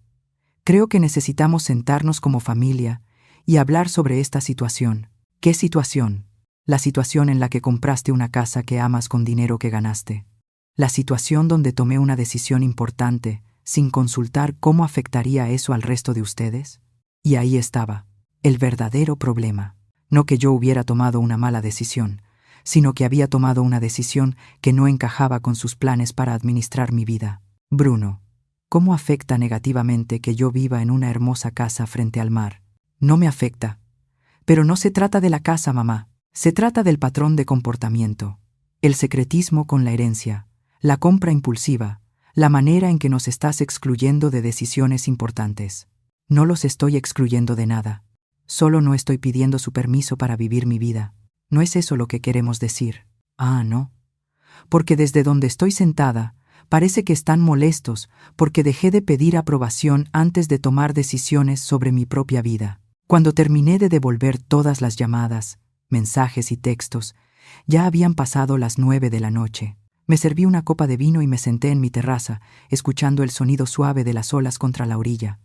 creo que necesitamos sentarnos como familia y hablar sobre esta situación. ¿Qué situación? La situación en la que compraste una casa que amas con dinero que ganaste. La situación donde tomé una decisión importante sin consultar cómo afectaría eso al resto de ustedes. Y ahí estaba, el verdadero problema. No que yo hubiera tomado una mala decisión, sino que había tomado una decisión que no encajaba con sus planes para administrar mi vida. Bruno, ¿cómo afecta negativamente que yo viva en una hermosa casa frente al mar? No me afecta. Pero no se trata de la casa, mamá. Se trata del patrón de comportamiento, el secretismo con la herencia, la compra impulsiva, la manera en que nos estás excluyendo de decisiones importantes. No los estoy excluyendo de nada. Solo no estoy pidiendo su permiso para vivir mi vida. ¿No es eso lo que queremos decir? Ah, no. Porque desde donde estoy sentada, parece que están molestos porque dejé de pedir aprobación antes de tomar decisiones sobre mi propia vida. Cuando terminé de devolver todas las llamadas, mensajes y textos, ya habían pasado las 9 de la noche. Me serví una copa de vino y me senté en mi terraza, escuchando el sonido suave de las olas contra la orilla.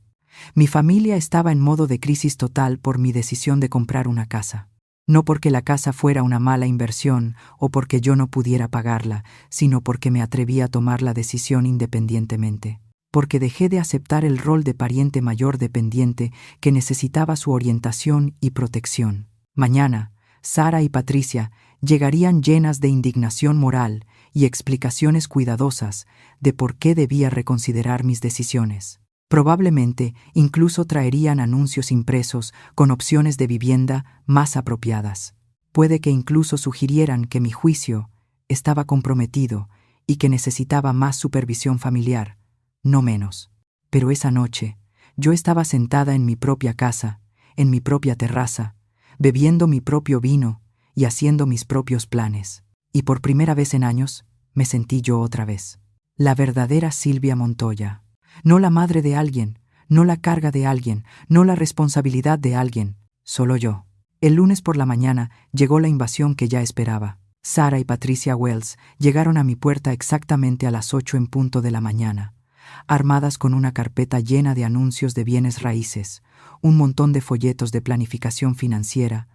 Mi familia estaba en modo de crisis total por mi decisión de comprar una casa. No porque la casa fuera una mala inversión o porque yo no pudiera pagarla, sino porque me atreví a tomar la decisión independientemente. Porque dejé de aceptar el rol de pariente mayor dependiente que necesitaba su orientación y protección. Mañana, Sara y Patricia llegarían llenas de indignación moral y explicaciones cuidadosas de por qué debía reconsiderar mis decisiones. Probablemente incluso traerían anuncios impresos con opciones de vivienda más apropiadas. Puede que incluso sugirieran que mi juicio estaba comprometido y que necesitaba más supervisión familiar, no menos. Pero esa noche, yo estaba sentada en mi propia casa, en mi propia terraza, bebiendo mi propio vino y haciendo mis propios planes. Y por primera vez en años, me sentí yo otra vez. La verdadera Silvia Montoya. No la madre de alguien, no la carga de alguien, no la responsabilidad de alguien, solo yo. El lunes por la mañana llegó la invasión que ya esperaba. Sara y Patricia Wells llegaron a mi puerta exactamente a las 8 en punto de la mañana, armadas con una carpeta llena de anuncios de bienes raíces, un montón de folletos de planificación financiera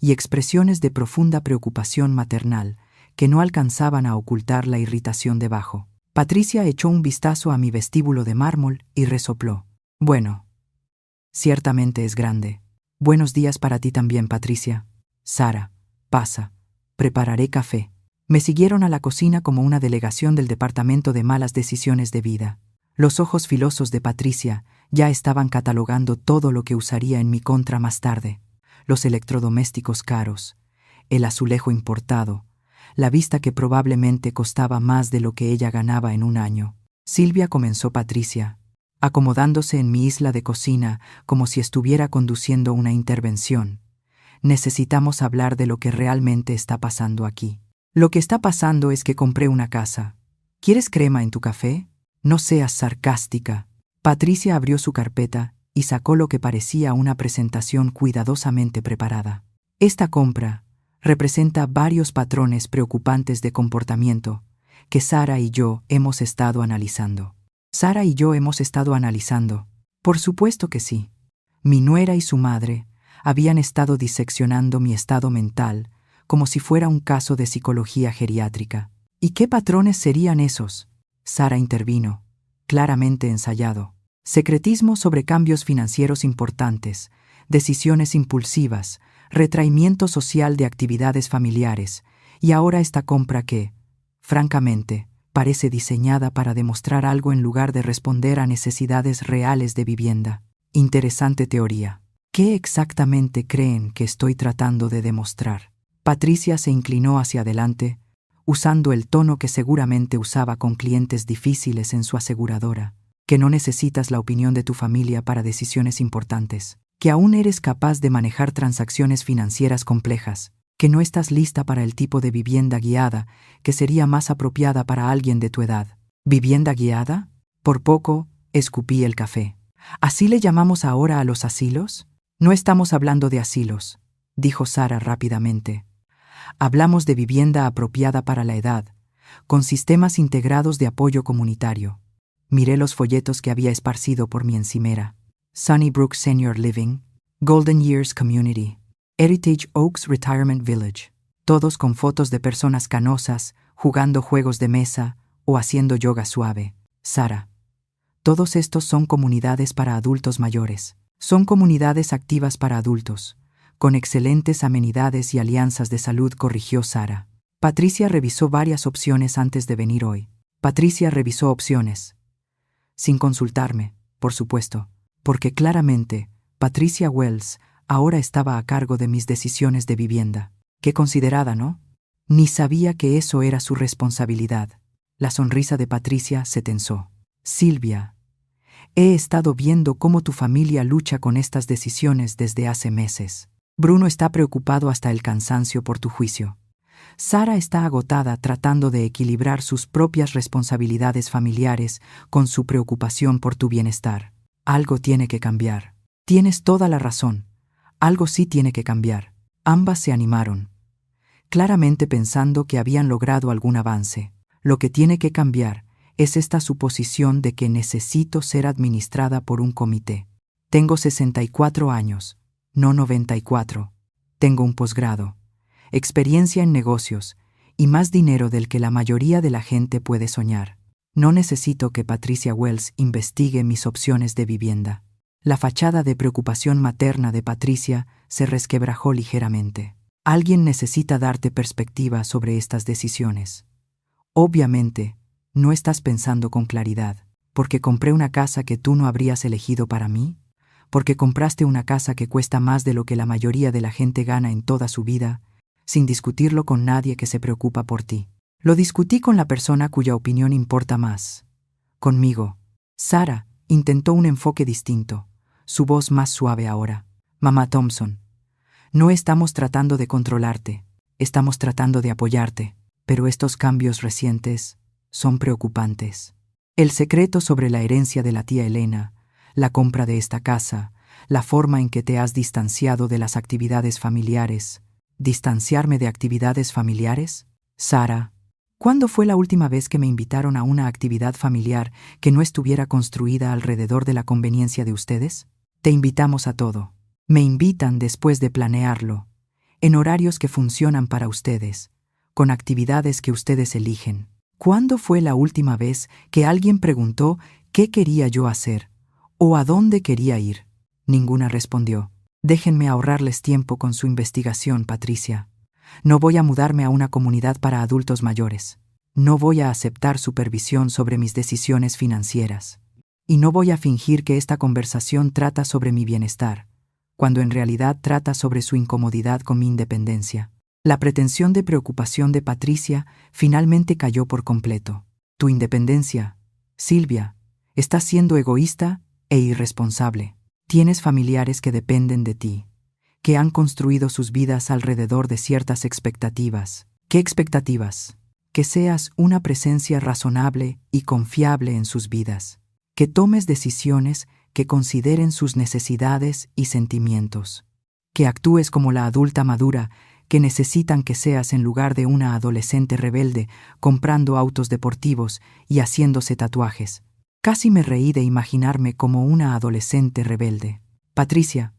y expresiones de profunda preocupación maternal que no alcanzaban a ocultar la irritación debajo. Patricia echó un vistazo a mi vestíbulo de mármol y resopló. Bueno, ciertamente es grande. Buenos días para ti también, Patricia. Sara, pasa. Prepararé café. Me siguieron a la cocina como una delegación del Departamento de Malas Decisiones de Vida. Los ojos filosos de Patricia ya estaban catalogando todo lo que usaría en mi contra más tarde. Los electrodomésticos caros, el azulejo importado, la vista que probablemente costaba más de lo que ella ganaba en un año. Silvia, comenzó Patricia, acomodándose en mi isla de cocina como si estuviera conduciendo una intervención. Necesitamos hablar de lo que realmente está pasando aquí. Lo que está pasando es que compré una casa. ¿Quieres crema en tu café? No seas sarcástica. Patricia abrió su carpeta y sacó lo que parecía una presentación cuidadosamente preparada. Esta compra representa varios patrones preocupantes de comportamiento que Sara y yo hemos estado analizando. Sara y yo hemos estado analizando. Por supuesto que sí. Mi nuera y su madre habían estado diseccionando mi estado mental como si fuera un caso de psicología geriátrica. ¿Y qué patrones serían esos? Sara intervino, claramente ensayado. Secretismo sobre cambios financieros importantes, decisiones impulsivas, retraimiento social de actividades familiares, y ahora esta compra que, francamente, parece diseñada para demostrar algo en lugar de responder a necesidades reales de vivienda. Interesante teoría. ¿Qué exactamente creen que estoy tratando de demostrar? Patricia se inclinó hacia adelante, usando el tono que seguramente usaba con clientes difíciles en su aseguradora, que no necesitas la opinión de tu familia para decisiones importantes, que aún eres capaz de manejar transacciones financieras complejas, que no estás lista para el tipo de vivienda guiada que sería más apropiada para alguien de tu edad. ¿Vivienda guiada? Por poco, escupí el café. ¿Así le llamamos ahora a los asilos? No estamos hablando de asilos, dijo Sara rápidamente. Hablamos de vivienda apropiada para la edad, con sistemas integrados de apoyo comunitario. Miré los folletos que había esparcido por mi encimera. Sunnybrook Senior Living, Golden Years Community, Heritage Oaks Retirement Village. Todos con fotos de personas canosas, jugando juegos de mesa o haciendo yoga suave. Sara. Todos estos son comunidades para adultos mayores. Son comunidades activas para adultos, con excelentes amenidades y alianzas de salud, corrigió Sara. Patricia revisó varias opciones antes de venir hoy. Patricia revisó opciones. Sin consultarme, por supuesto, porque claramente Patricia Wells ahora estaba a cargo de mis decisiones de vivienda. Qué considerada, ¿no? Ni sabía que eso era su responsabilidad. La sonrisa de Patricia se tensó. Silvia, he estado viendo cómo tu familia lucha con estas decisiones desde hace meses. Bruno está preocupado hasta el cansancio por tu juicio. Sara está agotada tratando de equilibrar sus propias responsabilidades familiares con su preocupación por tu bienestar. Algo tiene que cambiar. Tienes toda la razón. Algo sí tiene que cambiar. Ambas se animaron, claramente pensando que habían logrado algún avance. Lo que tiene que cambiar es esta suposición de que necesito ser administrada por un comité. Tengo 64 años, no 94. Tengo un posgrado, experiencia en negocios y más dinero del que la mayoría de la gente puede soñar. No necesito que Patricia Wells investigue mis opciones de vivienda. La fachada de preocupación materna de Patricia se resquebrajó ligeramente. Alguien necesita darte perspectiva sobre estas decisiones. Obviamente, no estás pensando con claridad. ¿Porque compré una casa que tú no habrías elegido para mí? ¿Porque compraste una casa que cuesta más de lo que la mayoría de la gente gana en toda su vida, sin discutirlo con nadie que se preocupa por ti? Lo discutí con la persona cuya opinión importa más. Conmigo. Sara intentó un enfoque distinto, su voz más suave ahora. Mamá Thompson, no estamos tratando de controlarte, estamos tratando de apoyarte, pero estos cambios recientes son preocupantes. El secreto sobre la herencia de la tía Elena, la compra de esta casa, la forma en que te has distanciado de las actividades familiares. ¿Distanciarme de actividades familiares? Sara, ¿cuándo fue la última vez que me invitaron a una actividad familiar que no estuviera construida alrededor de la conveniencia de ustedes? Te invitamos a todo. Me invitan después de planearlo, en horarios que funcionan para ustedes, con actividades que ustedes eligen. ¿Cuándo fue la última vez que alguien preguntó qué quería yo hacer o a dónde quería ir? Ninguna respondió. Déjenme ahorrarles tiempo con su investigación, Patricia. No voy a mudarme a una comunidad para adultos mayores. No voy a aceptar supervisión sobre mis decisiones financieras. Y no voy a fingir que esta conversación trata sobre mi bienestar, cuando en realidad trata sobre su incomodidad con mi independencia. La pretensión de preocupación de Patricia finalmente cayó por completo. Tu independencia, Silvia, estás siendo egoísta e irresponsable. Tienes familiares que dependen de ti, que han construido sus vidas alrededor de ciertas expectativas. ¿Qué expectativas? Que seas una presencia razonable y confiable en sus vidas, que tomes decisiones que consideren sus necesidades y sentimientos, que actúes como la adulta madura que necesitan que seas en lugar de una adolescente rebelde comprando autos deportivos y haciéndose tatuajes. Casi me reí de imaginarme como una adolescente rebelde. Patricia,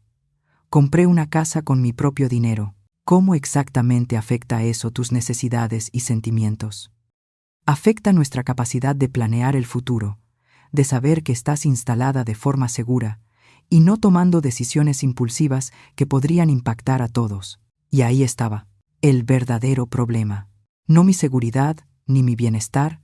compré una casa con mi propio dinero. ¿Cómo exactamente afecta eso tus necesidades y sentimientos? Afecta nuestra capacidad de planear el futuro, de saber que estás instalada de forma segura y no tomando decisiones impulsivas que podrían impactar a todos. Y ahí estaba, el verdadero problema. No mi seguridad ni mi bienestar,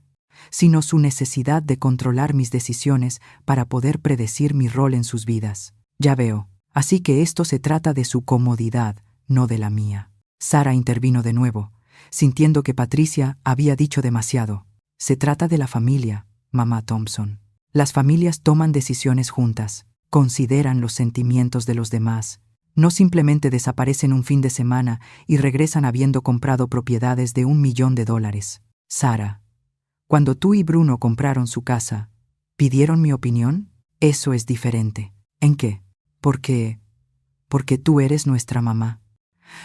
sino su necesidad de controlar mis decisiones para poder predecir mi rol en sus vidas. Ya veo, así que esto se trata de su comodidad, no de la mía. Sara intervino de nuevo, sintiendo que Patricia había dicho demasiado. Se trata de la familia, mamá Thompson. Las familias toman decisiones juntas, consideran los sentimientos de los demás. No simplemente desaparecen un fin de semana y regresan habiendo comprado propiedades de $1 millón. Sara, cuando tú y Bruno compraron su casa, ¿pidieron mi opinión? Eso es diferente. ¿En qué? Porque tú eres nuestra mamá.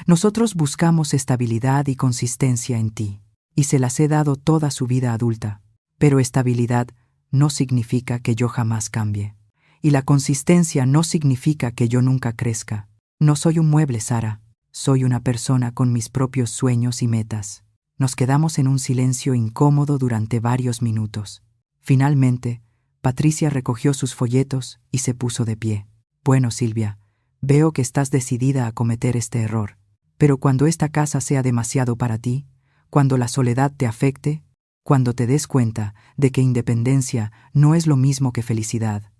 Nosotros buscamos estabilidad y consistencia en ti, y se las he dado toda su vida adulta. Pero estabilidad no significa que yo jamás cambie. Y la consistencia no significa que yo nunca crezca. No soy un mueble, Sara. Soy una persona con mis propios sueños y metas. Nos quedamos en un silencio incómodo durante varios minutos. Finalmente, Patricia recogió sus folletos y se puso de pie. Bueno, Silvia, veo que estás decidida a cometer este error. Pero cuando esta casa sea demasiado para ti, cuando la soledad te afecte, cuando te des cuenta de que independencia no es lo mismo que felicidad,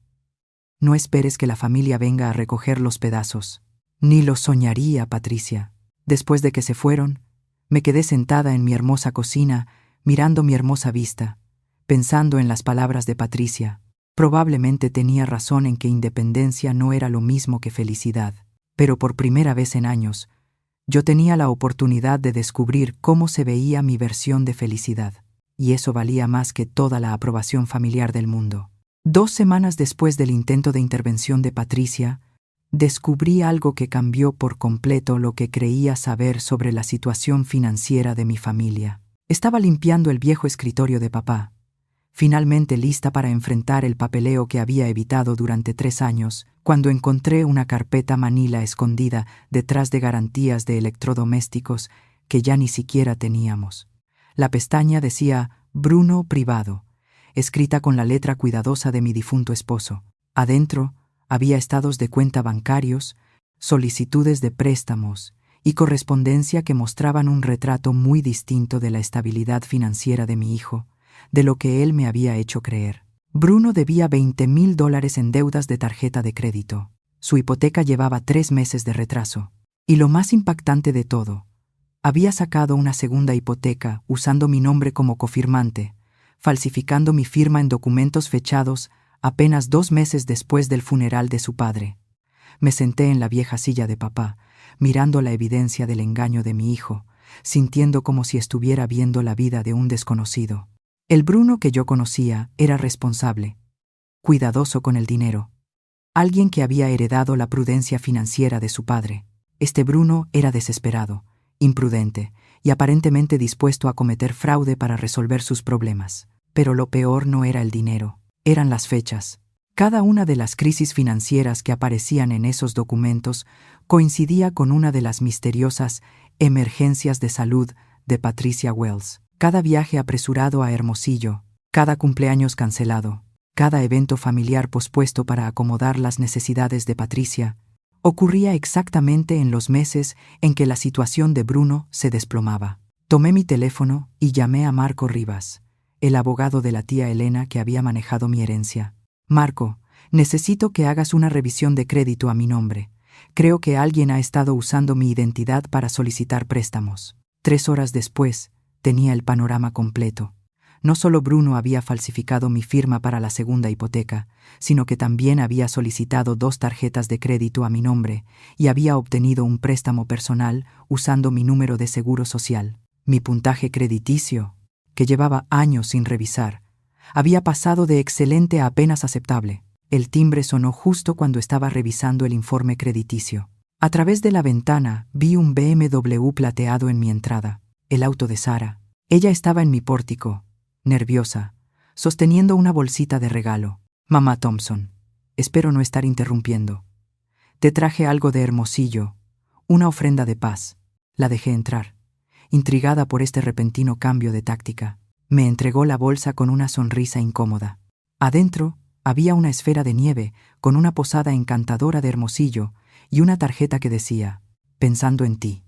no esperes que la familia venga a recoger los pedazos. Ni lo soñaría, Patricia. Después de que se fueron, me quedé sentada en mi hermosa cocina, mirando mi hermosa vista, pensando en las palabras de Patricia. Probablemente tenía razón en que independencia no era lo mismo que felicidad, pero por primera vez en años, yo tenía la oportunidad de descubrir cómo se veía mi versión de felicidad, y eso valía más que toda la aprobación familiar del mundo. 2 semanas después del intento de intervención de Patricia, descubrí algo que cambió por completo lo que creía saber sobre la situación financiera de mi familia. Estaba limpiando el viejo escritorio de papá, finalmente lista para enfrentar el papeleo que había evitado durante 3 años, cuando encontré una carpeta manila escondida detrás de garantías de electrodomésticos que ya ni siquiera teníamos. La pestaña decía Bruno Privado, escrita con la letra cuidadosa de mi difunto esposo. Adentro había estados de cuenta bancarios, solicitudes de préstamos y correspondencia que mostraban un retrato muy distinto de la estabilidad financiera de mi hijo, de lo que él me había hecho creer. Bruno debía $20,000 en deudas de tarjeta de crédito. Su hipoteca llevaba 3 meses de retraso. Y lo más impactante de todo, había sacado una segunda hipoteca usando mi nombre como cofirmante, falsificando mi firma en documentos fechados apenas 2 meses después del funeral de su padre. Me senté en la vieja silla de papá, mirando la evidencia del engaño de mi hijo, sintiendo como si estuviera viendo la vida de un desconocido. El Bruno que yo conocía era responsable, cuidadoso con el dinero, alguien que había heredado la prudencia financiera de su padre. Este Bruno era desesperado, imprudente y aparentemente dispuesto a cometer fraude para resolver sus problemas. Pero lo peor no era el dinero, eran las fechas. Cada una de las crisis financieras que aparecían en esos documentos coincidía con una de las misteriosas emergencias de salud de Patricia Wells. Cada viaje apresurado a Hermosillo, cada cumpleaños cancelado, cada evento familiar pospuesto para acomodar las necesidades de Patricia, ocurría exactamente en los meses en que la situación de Bruno se desplomaba. Tomé mi teléfono y llamé a Marco Rivas, el abogado de la tía Elena que había manejado mi herencia. Marco, necesito que hagas una revisión de crédito a mi nombre. Creo que alguien ha estado usando mi identidad para solicitar préstamos. 3 horas después, tenía el panorama completo. No solo Bruno había falsificado mi firma para la segunda hipoteca, sino que también había solicitado 2 tarjetas de crédito a mi nombre y había obtenido un préstamo personal usando mi número de seguro social. Mi puntaje crediticio, que llevaba años sin revisar, había pasado de excelente a apenas aceptable. El timbre sonó justo cuando estaba revisando el informe crediticio. A través de la ventana vi un BMW plateado en mi entrada, el auto de Sara. Ella estaba en mi pórtico, nerviosa, sosteniendo una bolsita de regalo. Mamá Thompson, espero no estar interrumpiendo. Te traje algo de Hermosillo, una ofrenda de paz. La dejé entrar, intrigada por este repentino cambio de táctica. Me entregó la bolsa con una sonrisa incómoda. Adentro había una esfera de nieve con una posada encantadora de Hermosillo y una tarjeta que decía, pensando en ti.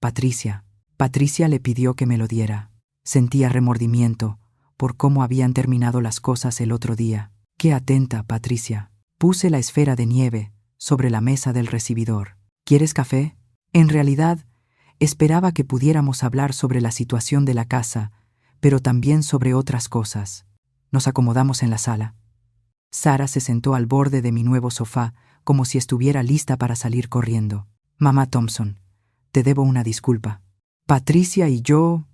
Patricia. Patricia le pidió que me lo diera. Sentía remordimiento por cómo habían terminado las cosas el otro día. Qué atenta, Patricia. Puse la esfera de nieve sobre la mesa del recibidor. ¿Quieres café? En realidad, esperaba que pudiéramos hablar sobre la situación de la casa, pero también sobre otras cosas. Nos acomodamos en la sala. Sara se sentó al borde de mi nuevo sofá, como si estuviera lista para salir corriendo. Mamá Thompson, te debo una disculpa. Patricia y yo...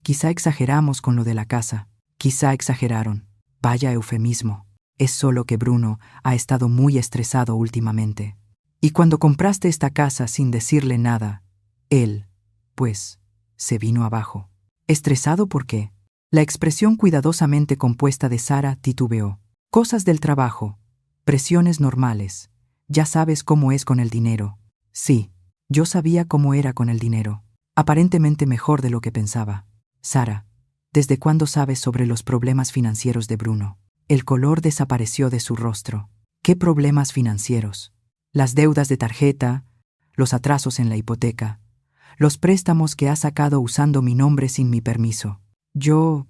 Quizá exageramos con lo de la casa. Quizá exageraron. Vaya eufemismo. Es solo que Bruno ha estado muy estresado últimamente. Y cuando compraste esta casa sin decirle nada, él, pues, se vino abajo. ¿Estresado por qué? La expresión cuidadosamente compuesta de Sara titubeó. Cosas del trabajo. Presiones normales. Ya sabes cómo es con el dinero. Sí. Yo sabía cómo era con el dinero. Aparentemente mejor de lo que pensaba. Sara, ¿desde cuándo sabes sobre los problemas financieros de Bruno? El color desapareció de su rostro. ¿Qué problemas financieros? Las deudas de tarjeta, los atrasos en la hipoteca, los préstamos que ha sacado usando mi nombre sin mi permiso. Yo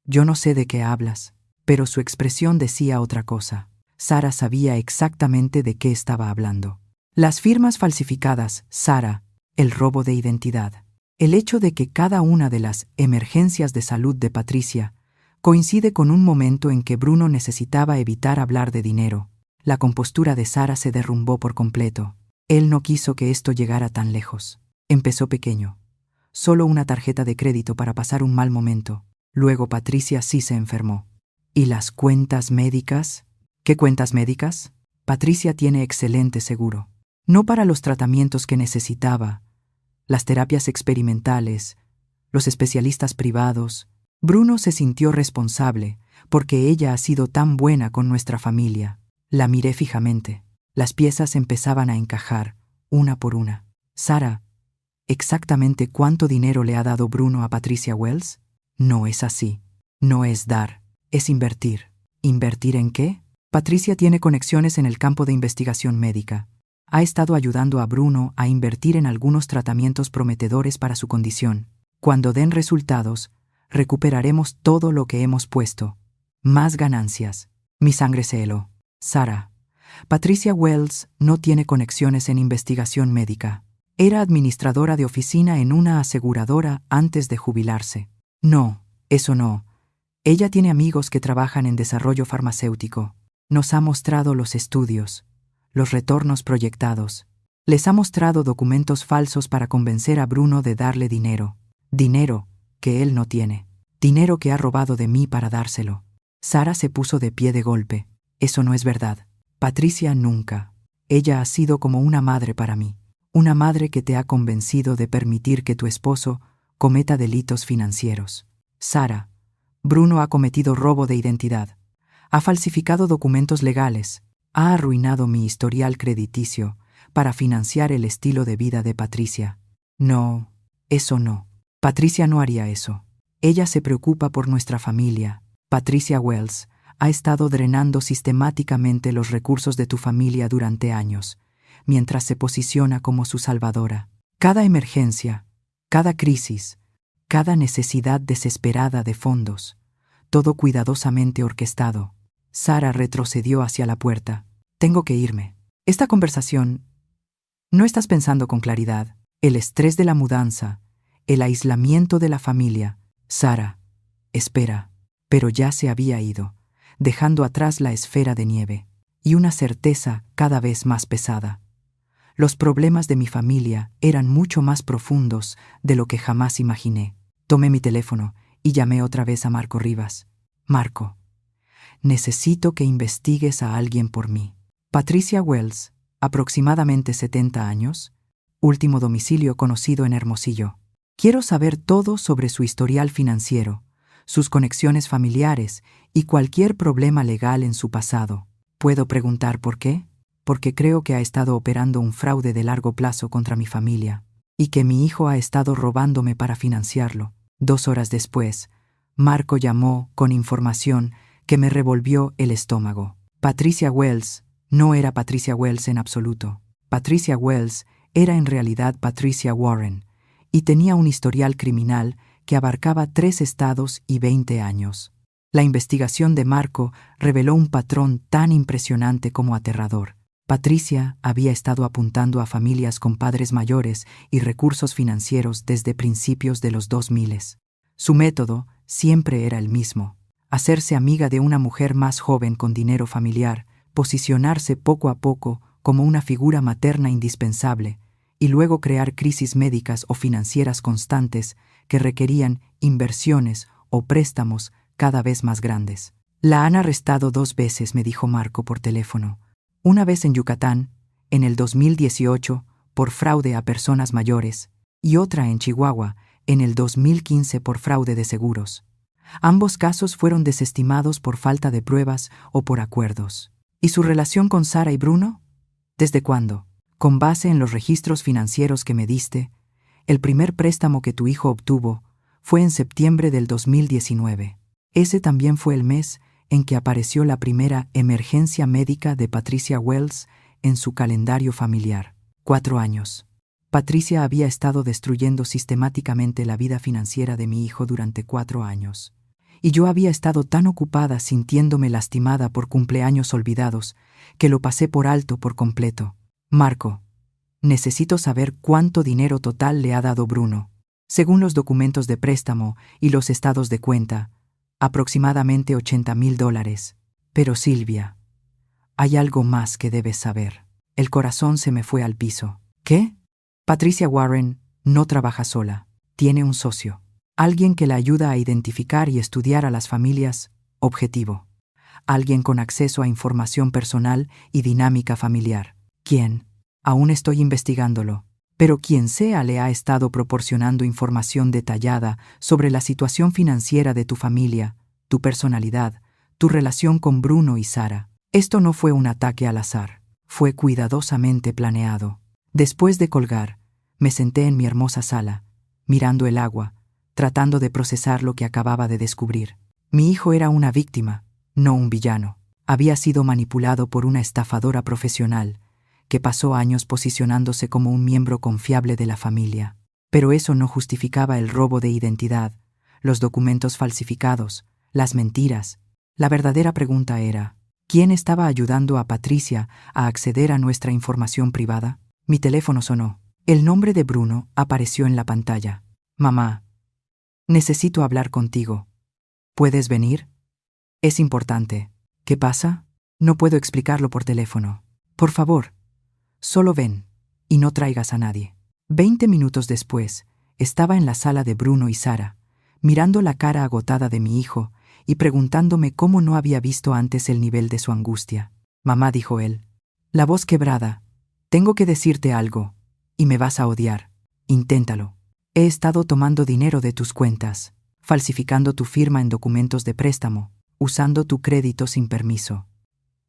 no sé de qué hablas, pero su expresión decía otra cosa. Sara sabía exactamente de qué estaba hablando. Las firmas falsificadas, Sara, el robo de identidad. El hecho de que cada una de las emergencias de salud de Patricia coincide con un momento en que Bruno necesitaba evitar hablar de dinero. La compostura de Sara se derrumbó por completo. Él no quiso que esto llegara tan lejos. Empezó pequeño. Solo una tarjeta de crédito para pasar un mal momento. Luego Patricia sí se enfermó. ¿Y las cuentas médicas? ¿Qué cuentas médicas? Patricia tiene excelente seguro. No para los tratamientos que necesitaba, las terapias experimentales, los especialistas privados. Bruno se sintió responsable porque ella ha sido tan buena con nuestra familia. La miré fijamente. Las piezas empezaban a encajar, una por una. Sara, ¿exactamente cuánto dinero le ha dado Bruno a Patricia Wells? No es así. No es dar, es invertir. ¿Invertir en qué? Patricia tiene conexiones en el campo de investigación médica. Ha estado ayudando a Bruno a invertir en algunos tratamientos prometedores para su condición. Cuando den resultados, recuperaremos todo lo que hemos puesto. Más ganancias. Mi sangre se heló. Sara, Patricia Wells no tiene conexiones en investigación médica. Era administradora de oficina en una aseguradora antes de jubilarse. No, eso no. Ella tiene amigos que trabajan en desarrollo farmacéutico. Nos ha mostrado los estudios, los retornos proyectados. Les ha mostrado documentos falsos para convencer a Bruno de darle dinero. Dinero que él no tiene. Dinero que ha robado de mí para dárselo. Sara se puso de pie de golpe. Eso no es verdad. Patricia nunca. Ella ha sido como una madre para mí. Una madre que te ha convencido de permitir que tu esposo cometa delitos financieros. Sara, Bruno ha cometido robo de identidad. Ha falsificado documentos legales. Ha arruinado mi historial crediticio para financiar el estilo de vida de Patricia. No, eso no. Patricia no haría eso. Ella se preocupa por nuestra familia. Patricia Wells ha estado drenando sistemáticamente los recursos de tu familia durante años, mientras se posiciona como su salvadora. Cada emergencia, cada crisis, cada necesidad desesperada de fondos, todo cuidadosamente orquestado. Sara retrocedió hacia la puerta. Tengo que irme. Esta conversación... No estás pensando con claridad. El estrés de la mudanza, el aislamiento de la familia. Sara, espera. Pero ya se había ido, dejando atrás la esfera de nieve, y una certeza cada vez más pesada. Los problemas de mi familia eran mucho más profundos de lo que jamás imaginé. Tomé mi teléfono y llamé otra vez a Marco Rivas. Marco, necesito que investigues a alguien por mí. Patricia Wells, aproximadamente 70 años, último domicilio conocido en Hermosillo. Quiero saber todo sobre su historial financiero, sus conexiones familiares y cualquier problema legal en su pasado. ¿Puedo preguntar por qué? Porque creo que ha estado operando un fraude de largo plazo contra mi familia y que mi hijo ha estado robándome para financiarlo. 2 horas después, Marco llamó con información que me revolvió el estómago. Patricia Wells no era Patricia Wells en absoluto. Patricia Wells era en realidad Patricia Warren y tenía un historial criminal que abarcaba 3 estados y 20 años. La investigación de Marco reveló un patrón tan impresionante como aterrador. Patricia había estado apuntando a familias con padres mayores y recursos financieros desde principios de los 2000. Su método siempre era el mismo: hacerse amiga de una mujer más joven con dinero familiar, posicionarse poco a poco como una figura materna indispensable y luego crear crisis médicas o financieras constantes que requerían inversiones o préstamos cada vez más grandes. La han arrestado 2 veces, me dijo Marco por teléfono. Una vez en Yucatán, en el 2018, por fraude a personas mayores, y otra en Chihuahua, en el 2015 por fraude de seguros. Ambos casos fueron desestimados por falta de pruebas o por acuerdos. ¿Y su relación con Sara y Bruno? ¿Desde cuándo? Con base en los registros financieros que me diste, el primer préstamo que tu hijo obtuvo fue en septiembre del 2019. Ese también fue el mes en que apareció la primera emergencia médica de Patricia Wells en su calendario familiar. 4 años. Patricia había estado destruyendo sistemáticamente la vida financiera de mi hijo durante 4 años. Y yo había estado tan ocupada sintiéndome lastimada por cumpleaños olvidados que lo pasé por alto por completo. Marco, necesito saber cuánto dinero total le ha dado Bruno. Según los documentos de préstamo y los estados de cuenta, aproximadamente $80,000. Pero Silvia, hay algo más que debes saber. El corazón se me fue al piso. ¿Qué? Patricia Warren no trabaja sola. Tiene un socio. Alguien que la ayuda a identificar y estudiar a las familias objetivo. Alguien con acceso a información personal y dinámica familiar. ¿Quién? Aún estoy investigándolo. Pero quien sea le ha estado proporcionando información detallada sobre la situación financiera de tu familia, tu personalidad, tu relación con Bruno y Sara. Esto no fue un ataque al azar. Fue cuidadosamente planeado. Después de colgar, me senté en mi hermosa sala, mirando el agua, tratando de procesar lo que acababa de descubrir. Mi hijo era una víctima, no un villano. Había sido manipulado por una estafadora profesional, que pasó años posicionándose como un miembro confiable de la familia. Pero eso no justificaba el robo de identidad, los documentos falsificados, las mentiras. La verdadera pregunta era, ¿quién estaba ayudando a Patricia a acceder a nuestra información privada? Mi teléfono sonó. El nombre de Bruno apareció en la pantalla. Mamá, necesito hablar contigo. ¿Puedes venir? Es importante. ¿Qué pasa? No puedo explicarlo por teléfono. Por favor, solo ven, y no traigas a nadie. 20 minutos después, estaba en la sala de Bruno y Sara, mirando la cara agotada de mi hijo y preguntándome cómo no había visto antes el nivel de su angustia. Mamá, dijo él, la voz quebrada, tengo que decirte algo, y me vas a odiar. Inténtalo. He estado tomando dinero de tus cuentas, falsificando tu firma en documentos de préstamo, usando tu crédito sin permiso.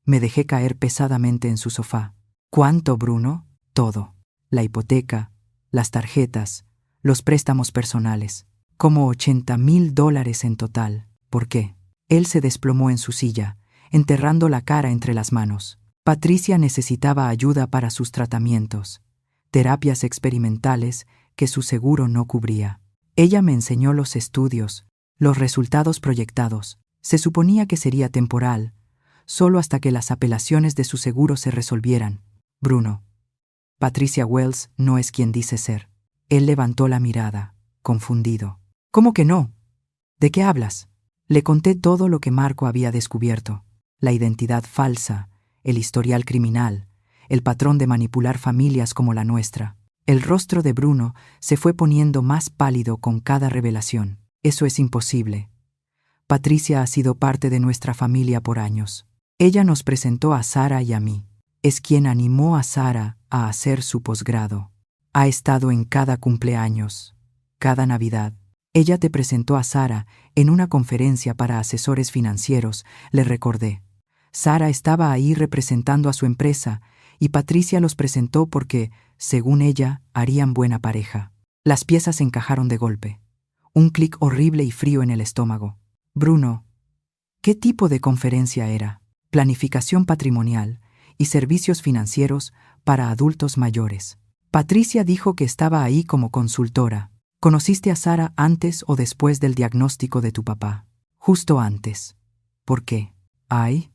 Me dejé caer pesadamente en su sofá. ¿Cuánto, Bruno? Todo. La hipoteca, las tarjetas, los préstamos personales. Como $80,000 en total. ¿Por qué? Él se desplomó en su silla, enterrando la cara entre las manos. Patricia necesitaba ayuda para sus tratamientos, terapias experimentales que su seguro no cubría. Ella me enseñó los estudios, los resultados proyectados. Se suponía que sería temporal, solo hasta que las apelaciones de su seguro se resolvieran. Bruno. Patricia Wells no es quien dice ser. Él levantó la mirada, confundido. ¿Cómo que no? ¿De qué hablas? Le conté todo lo que Marco había descubierto. La identidad falsa, el historial criminal, el patrón de manipular familias como la nuestra. El rostro de Bruno se fue poniendo más pálido con cada revelación. Eso es imposible. Patricia ha sido parte de nuestra familia por años. Ella nos presentó a Sara y a mí. Es quien animó a Sara a hacer su posgrado. Ha estado en cada cumpleaños, cada Navidad. Ella te presentó a Sara en una conferencia para asesores financieros, le recordé. Sara estaba ahí representando a su empresa y Patricia los presentó porque, según ella, harían buena pareja. Las piezas encajaron de golpe. Un clic horrible y frío en el estómago. Bruno, ¿qué tipo de conferencia era? Planificación patrimonial y servicios financieros para adultos mayores. Patricia dijo que estaba ahí como consultora. ¿Conociste a Sara antes o después del diagnóstico de tu papá? Justo antes. ¿Por qué? ¡Ay!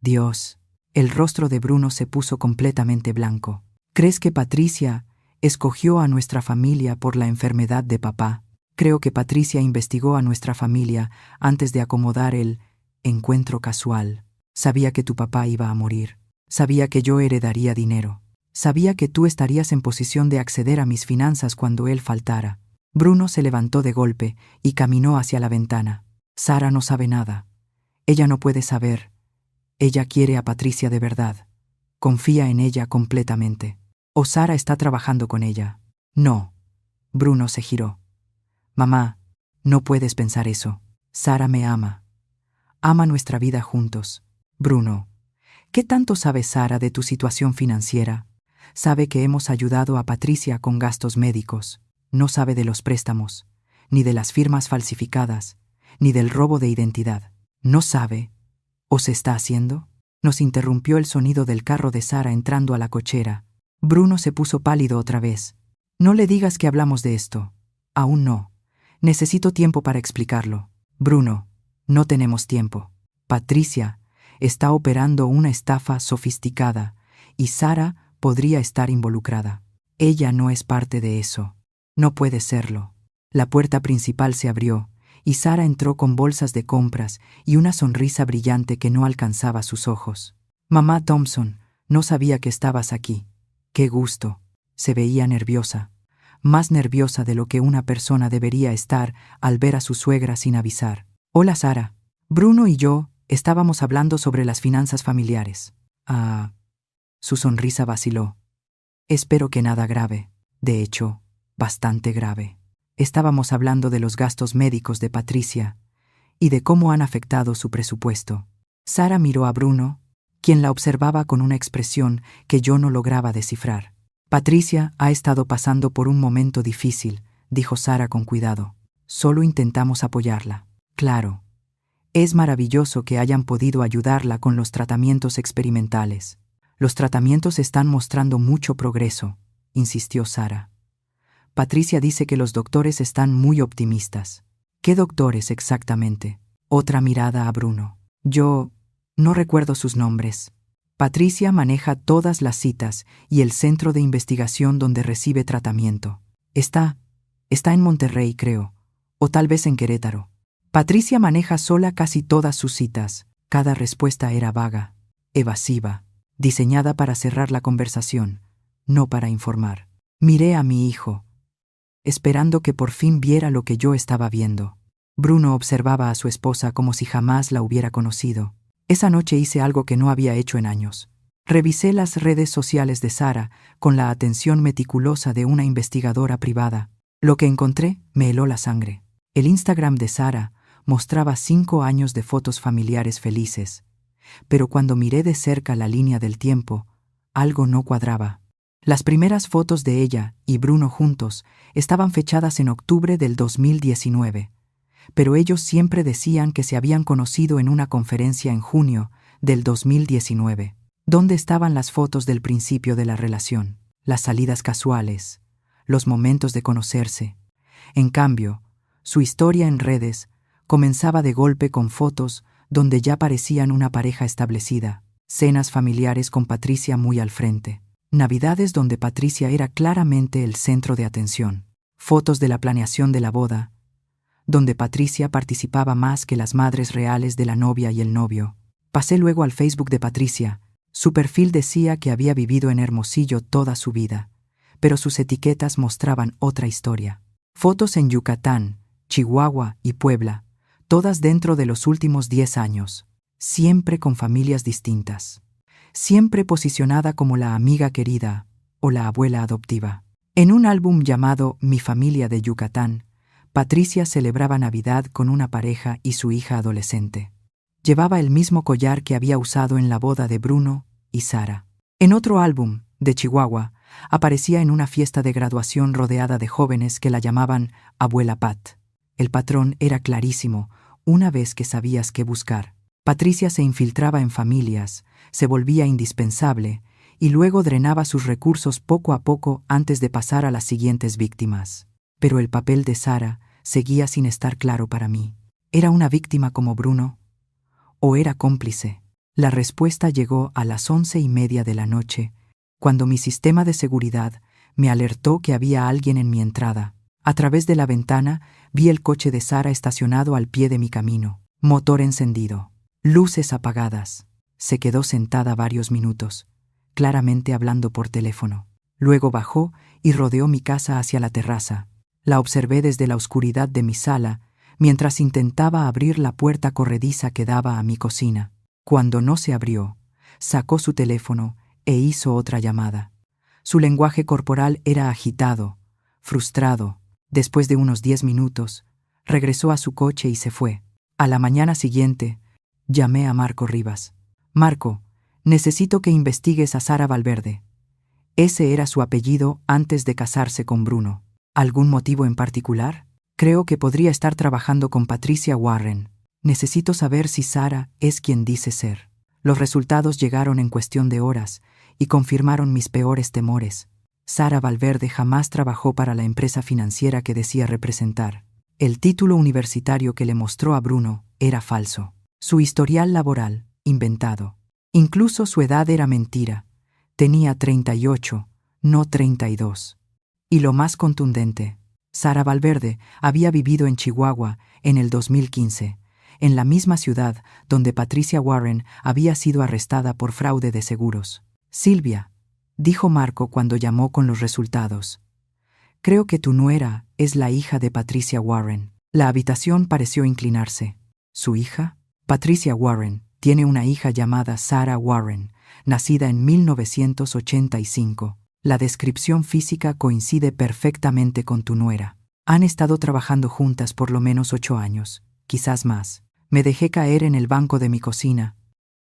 Dios. El rostro de Bruno se puso completamente blanco. ¿Crees que Patricia escogió a nuestra familia por la enfermedad de papá? Creo que Patricia investigó a nuestra familia antes de acomodar el encuentro casual. Sabía que tu papá iba a morir. Sabía que yo heredaría dinero. Sabía que tú estarías en posición de acceder a mis finanzas cuando él faltara. Bruno se levantó de golpe y caminó hacia la ventana. Sara no sabe nada. Ella no puede saber. Ella quiere a Patricia de verdad. Confía en ella completamente. ¿O Sara está trabajando con ella? No. Bruno se giró. Mamá, no puedes pensar eso. Sara me ama. Ama nuestra vida juntos. Bruno, ¿qué tanto sabe Sara de tu situación financiera? Sabe que hemos ayudado a Patricia con gastos médicos. No sabe de los préstamos, ni de las firmas falsificadas, ni del robo de identidad. ¿No sabe? ¿O se está haciendo? Nos interrumpió el sonido del carro de Sara entrando a la cochera. Bruno se puso pálido otra vez. No le digas que hablamos de esto. Aún no. Necesito tiempo para explicarlo. Bruno, no tenemos tiempo. Patricia está operando una estafa sofisticada y Sara podría estar involucrada. Ella no es parte de eso. No puede serlo. La puerta principal se abrió y Sara entró con bolsas de compras y una sonrisa brillante que no alcanzaba sus ojos. Mamá Thompson, no sabía que estabas aquí. ¡Qué gusto! Se veía nerviosa, más nerviosa de lo que una persona debería estar al ver a su suegra sin avisar. Hola, Sara. Bruno y yo estábamos hablando sobre las finanzas familiares. Su sonrisa vaciló. Espero que nada grave. De hecho, bastante grave. Estábamos hablando de los gastos médicos de Patricia y de cómo han afectado su presupuesto. Sara miró a Bruno, quien la observaba con una expresión que yo no lograba descifrar. Patricia ha estado pasando por un momento difícil, dijo Sara con cuidado. Solo intentamos apoyarla. Claro. Es maravilloso que hayan podido ayudarla con los tratamientos experimentales. Los tratamientos están mostrando mucho progreso, insistió Sara. Patricia dice que los doctores están muy optimistas. ¿Qué doctores exactamente? Otra mirada a Bruno. Yo no recuerdo sus nombres. Patricia maneja todas las citas y el centro de investigación donde recibe tratamiento. Está en Monterrey, creo, o tal vez en Querétaro. Patricia maneja sola casi todas sus citas. Cada respuesta era vaga, evasiva, diseñada para cerrar la conversación, no para informar. Miré a mi hijo, esperando que por fin viera lo que yo estaba viendo. Bruno observaba a su esposa como si jamás la hubiera conocido. Esa noche hice algo que no había hecho en años. Revisé las redes sociales de Sara con la atención meticulosa de una investigadora privada. Lo que encontré me heló la sangre. El Instagram de Sara mostraba 5 años de fotos familiares felices, pero cuando miré de cerca la línea del tiempo, algo no cuadraba. Las primeras fotos de ella y Bruno juntos estaban fechadas en octubre del 2019, pero ellos siempre decían que se habían conocido en una conferencia en junio del 2019. ¿Dónde estaban las fotos del principio de la relación? Las salidas casuales, los momentos de conocerse. En cambio, su historia en redes comenzaba de golpe con fotos donde ya parecían una pareja establecida, cenas familiares con Patricia muy al frente. Navidades donde Patricia era claramente el centro de atención. Fotos de la planeación de la boda, donde Patricia participaba más que las madres reales de la novia y el novio. Pasé luego al Facebook de Patricia. Su perfil decía que había vivido en Hermosillo toda su vida, pero sus etiquetas mostraban otra historia. Fotos en Yucatán, Chihuahua y Puebla, todas dentro de los últimos 10 años, siempre con familias distintas. Siempre posicionada como la amiga querida o la abuela adoptiva. En un álbum llamado Mi familia de Yucatán, Patricia celebraba Navidad con una pareja y su hija adolescente. Llevaba el mismo collar que había usado en la boda de Bruno y Sara. En otro álbum, de Chihuahua, aparecía en una fiesta de graduación rodeada de jóvenes que la llamaban Abuela Pat. El patrón era clarísimo una vez que sabías qué buscar. Patricia se infiltraba en familias, se volvía indispensable y luego drenaba sus recursos poco a poco antes de pasar a las siguientes víctimas. Pero el papel de Sara seguía sin estar claro para mí. ¿Era una víctima como Bruno? ¿O era cómplice? La respuesta llegó a las 11:30 de la noche, cuando mi sistema de seguridad me alertó que había alguien en mi entrada. A través de la ventana vi el coche de Sara estacionado al pie de mi camino, motor encendido. Luces apagadas. Se quedó sentada varios minutos, claramente hablando por teléfono. Luego bajó y rodeó mi casa hacia la terraza. La observé desde la oscuridad de mi sala, mientras intentaba abrir la puerta corrediza que daba a mi cocina. Cuando no se abrió, sacó su teléfono e hizo otra llamada. Su lenguaje corporal era agitado, frustrado. Después de unos 10 minutos, regresó a su coche y se fue. A la mañana siguiente, llamé a Marco Rivas. Marco, necesito que investigues a Sara Valverde. Ese era su apellido antes de casarse con Bruno. ¿Algún motivo en particular? Creo que podría estar trabajando con Patricia Warren. Necesito saber si Sara es quien dice ser. Los resultados llegaron en cuestión de horas y confirmaron mis peores temores. Sara Valverde jamás trabajó para la empresa financiera que decía representar. El título universitario que le mostró a Bruno era falso. Su historial laboral, inventado. Incluso su edad era mentira. Tenía 38, no 32. Y lo más contundente, Sara Valverde había vivido en Chihuahua en el 2015, en la misma ciudad donde Patricia Warren había sido arrestada por fraude de seguros. Silvia, dijo Marco cuando llamó con los resultados. Creo que tu nuera es la hija de Patricia Warren. La habitación pareció inclinarse. ¿Su hija? Patricia Warren tiene una hija llamada Sara Warren, nacida en 1985. La descripción física coincide perfectamente con tu nuera. Han estado trabajando juntas por lo menos 8 años, quizás más. Me dejé caer en el banco de mi cocina,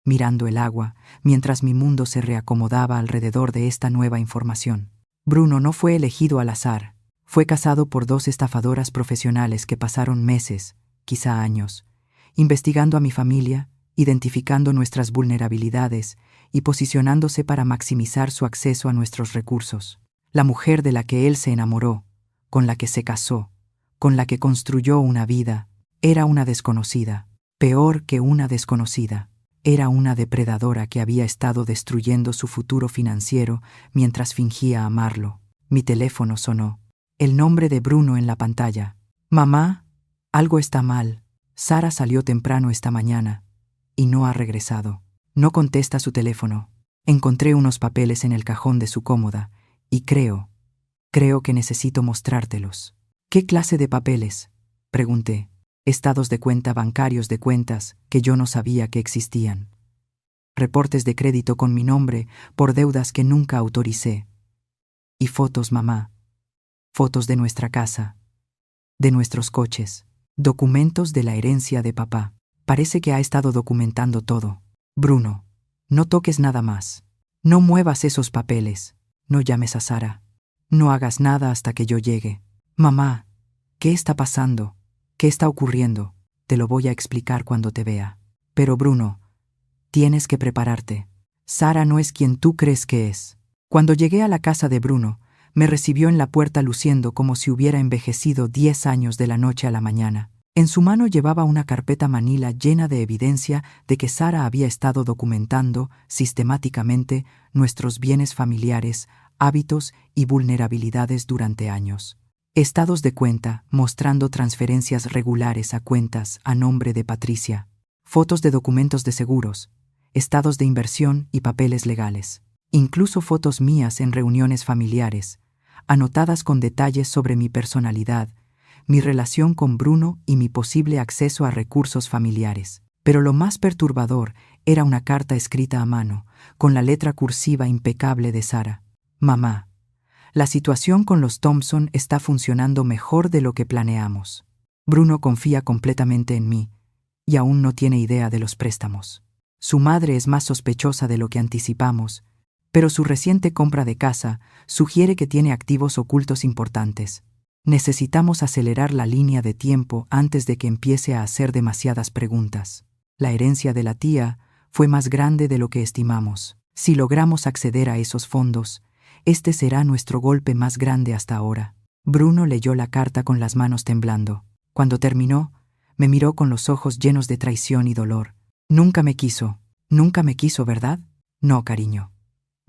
mirando el agua, mientras mi mundo se reacomodaba alrededor de esta nueva información. Bruno no fue elegido al azar. Fue casado por 2 estafadoras profesionales que pasaron meses, quizá años, investigando a mi familia, identificando nuestras vulnerabilidades y posicionándose para maximizar su acceso a nuestros recursos. La mujer de la que él se enamoró, con la que se casó, con la que construyó una vida, era una desconocida. Peor que una desconocida, era una depredadora que había estado destruyendo su futuro financiero mientras fingía amarlo. Mi teléfono sonó. El nombre de Bruno en la pantalla. Mamá, algo está mal. Sara salió temprano esta mañana y no ha regresado. No contesta su teléfono. Encontré unos papeles en el cajón de su cómoda y creo que necesito mostrártelos. ¿Qué clase de papeles?, pregunté. Estados de cuenta bancarios de cuentas que yo no sabía que existían. Reportes de crédito con mi nombre por deudas que nunca autoricé. Y fotos, mamá. Fotos de nuestra casa, de nuestros coches, documentos de la herencia de papá. Parece que ha estado documentando todo. Bruno, no toques nada más. No muevas esos papeles. No llames a Sara. No hagas nada hasta que yo llegue. Mamá, ¿qué está pasando? ¿Qué está ocurriendo? Te lo voy a explicar cuando te vea. Pero Bruno, tienes que prepararte. Sara no es quien tú crees que es. Cuando llegué a la casa de Bruno, me recibió en la puerta luciendo como si hubiera envejecido 10 años de la noche a la mañana. En su mano llevaba una carpeta manila llena de evidencia de que Sara había estado documentando sistemáticamente nuestros bienes familiares, hábitos y vulnerabilidades durante años. Estados de cuenta mostrando transferencias regulares a cuentas a nombre de Patricia, fotos de documentos de seguros, estados de inversión y papeles legales, incluso fotos mías en reuniones familiares, anotadas con detalles sobre mi personalidad, mi relación con Bruno y mi posible acceso a recursos familiares. Pero lo más perturbador era una carta escrita a mano, con la letra cursiva impecable de Sara. Mamá, la situación con los Thompson está funcionando mejor de lo que planeamos. Bruno confía completamente en mí y aún no tiene idea de los préstamos. Su madre es más sospechosa de lo que anticipamos, pero su reciente compra de casa sugiere que tiene activos ocultos importantes. Necesitamos acelerar la línea de tiempo antes de que empiece a hacer demasiadas preguntas. La herencia de la tía fue más grande de lo que estimamos. Si logramos acceder a esos fondos, este será nuestro golpe más grande hasta ahora. Bruno leyó la carta con las manos temblando. Cuando terminó, me miró con los ojos llenos de traición y dolor. Nunca me quiso, ¿verdad? No, cariño.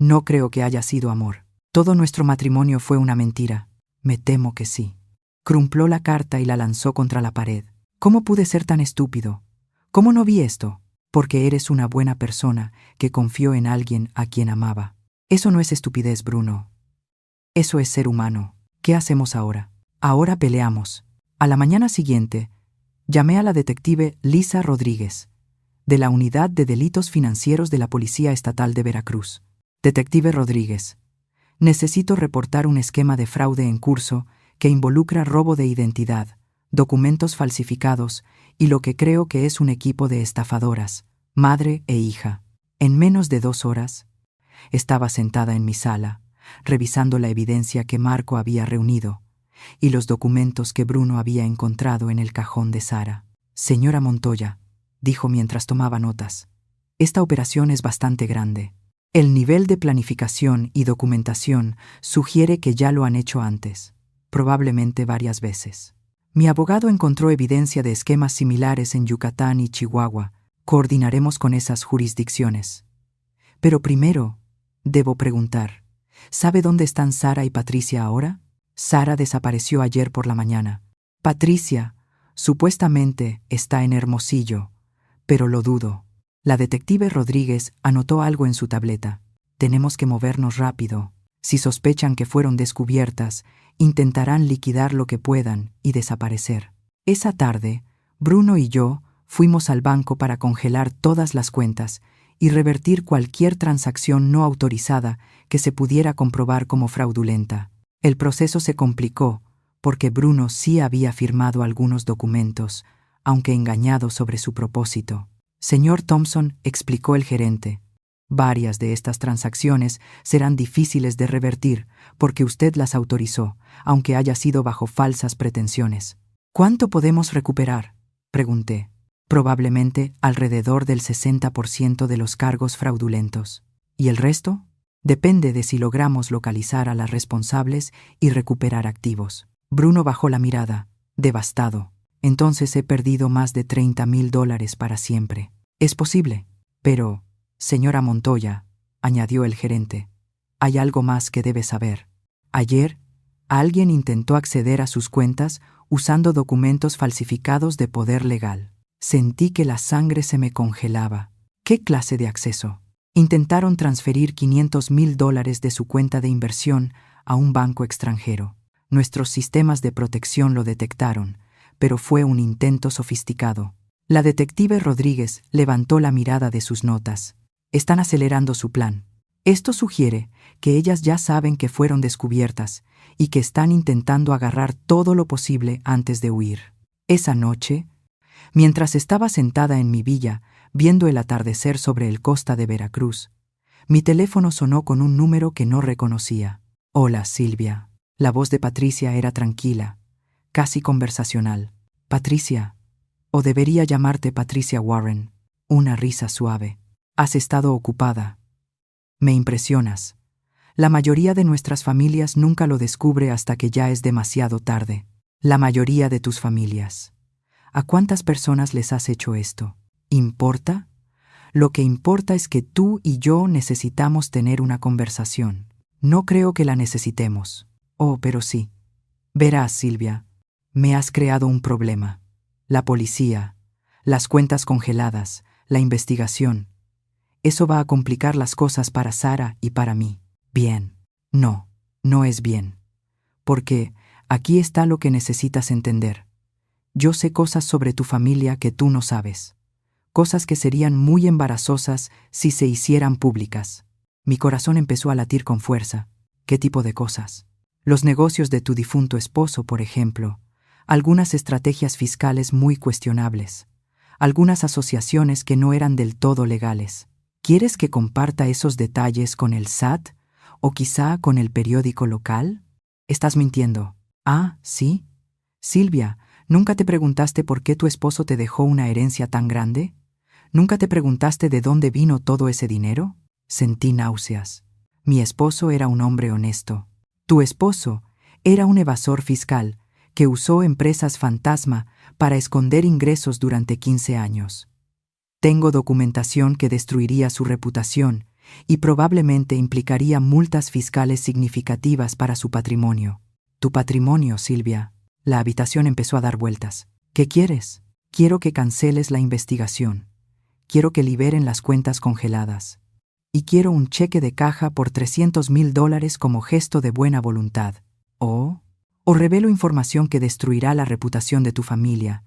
No creo que haya sido amor. Todo nuestro matrimonio fue una mentira. Me temo que sí. Crumpló la carta y la lanzó contra la pared. ¿Cómo pude ser tan estúpido? ¿Cómo no vi esto? Porque eres una buena persona que confió en alguien a quien amaba. Eso no es estupidez, Bruno. Eso es ser humano. ¿Qué hacemos ahora? Ahora peleamos. A la mañana siguiente, llamé a la detective Lisa Rodríguez, de la Unidad de Delitos Financieros de la Policía Estatal de Veracruz. Detective Rodríguez, necesito reportar un esquema de fraude en curso que involucra robo de identidad, documentos falsificados y lo que creo que es un equipo de estafadoras, madre e hija. En menos de 2 horas, estaba sentada en mi sala, revisando la evidencia que Marco había reunido y los documentos que Bruno había encontrado en el cajón de Sara. «Señora Montoya», dijo mientras tomaba notas, «esta operación es bastante grande. El nivel de planificación y documentación sugiere que ya lo han hecho antes, probablemente varias veces. Mi abogado encontró evidencia de esquemas similares en Yucatán y Chihuahua. Coordinaremos con esas jurisdicciones. Pero primero, debo preguntar, ¿sabe dónde están Sara y Patricia ahora?» Sara desapareció ayer por la mañana. Patricia, supuestamente, está en Hermosillo, pero lo dudo. La detective Rodríguez anotó algo en su tableta. Tenemos que movernos rápido. Si sospechan que fueron descubiertas, intentarán liquidar lo que puedan y desaparecer. Esa tarde, Bruno y yo fuimos al banco para congelar todas las cuentas y revertir cualquier transacción no autorizada que se pudiera comprobar como fraudulenta. El proceso se complicó porque Bruno sí había firmado algunos documentos, aunque engañado sobre su propósito. «Señor Thompson», explicó el gerente, «varias de estas transacciones serán difíciles de revertir porque usted las autorizó, aunque haya sido bajo falsas pretensiones». «¿Cuánto podemos recuperar?», pregunté. «Probablemente alrededor del 60% de los cargos fraudulentos. ¿Y el resto?». «Depende de si logramos localizar a las responsables y recuperar activos». Bruno bajó la mirada, devastado. «Entonces he perdido más de $30,000 para siempre». «Es posible, pero, señora Montoya», añadió el gerente, «hay algo más que debe saber. Ayer, alguien intentó acceder a sus cuentas usando documentos falsificados de poder legal. Sentí que la sangre se me congelaba. ¿Qué clase de acceso?». Intentaron transferir $500,000 de su cuenta de inversión a un banco extranjero. Nuestros sistemas de protección lo detectaron, pero fue un intento sofisticado. La detective Rodríguez levantó la mirada de sus notas. «Están acelerando su plan. Esto sugiere que ellas ya saben que fueron descubiertas y que están intentando agarrar todo lo posible antes de huir». Esa noche, mientras estaba sentada en mi villa, viendo el atardecer sobre el costa de Veracruz, mi teléfono sonó con un número que no reconocía. «Hola, Silvia». La voz de Patricia era tranquila, casi conversacional. «Patricia, o debería llamarte Patricia Warren». Una risa suave. «Has estado ocupada. Me impresionas. La mayoría de nuestras familias nunca lo descubre hasta que ya es demasiado tarde. La mayoría de tus familias. ¿A cuántas personas les has hecho esto? ¿Importa? Lo que importa es que tú y yo necesitamos tener una conversación. No creo que la necesitemos. Oh, pero sí. Verás, Silvia, me has creado un problema. La policía, las cuentas congeladas, la investigación. Eso va a complicar las cosas para Sara y para mí». «Bien». «No, no es bien. Porque aquí está lo que necesitas entender. Yo sé cosas sobre tu familia que tú no sabes. Cosas que serían muy embarazosas si se hicieran públicas». Mi corazón empezó a latir con fuerza. «¿Qué tipo de cosas?». «Los negocios de tu difunto esposo, por ejemplo. Algunas estrategias fiscales muy cuestionables. Algunas asociaciones que no eran del todo legales. ¿Quieres que comparta esos detalles con el SAT o quizá con el periódico local?». «Estás mintiendo». «Ah, ¿sí? Silvia, ¿nunca te preguntaste por qué tu esposo te dejó una herencia tan grande? ¿Nunca te preguntaste de dónde vino todo ese dinero?». Sentí náuseas. Mi esposo era un hombre honesto. Tu esposo era un evasor fiscal que usó empresas fantasma para esconder ingresos durante 15 años. Tengo documentación que destruiría su reputación y probablemente implicaría multas fiscales significativas para su patrimonio. «Tu patrimonio, Silvia». La habitación empezó a dar vueltas. «¿Qué quieres?». «Quiero que canceles la investigación. Quiero que liberen las cuentas congeladas. Y quiero un cheque de caja por $300,000 como gesto de buena voluntad. O revelo información que destruirá la reputación de tu familia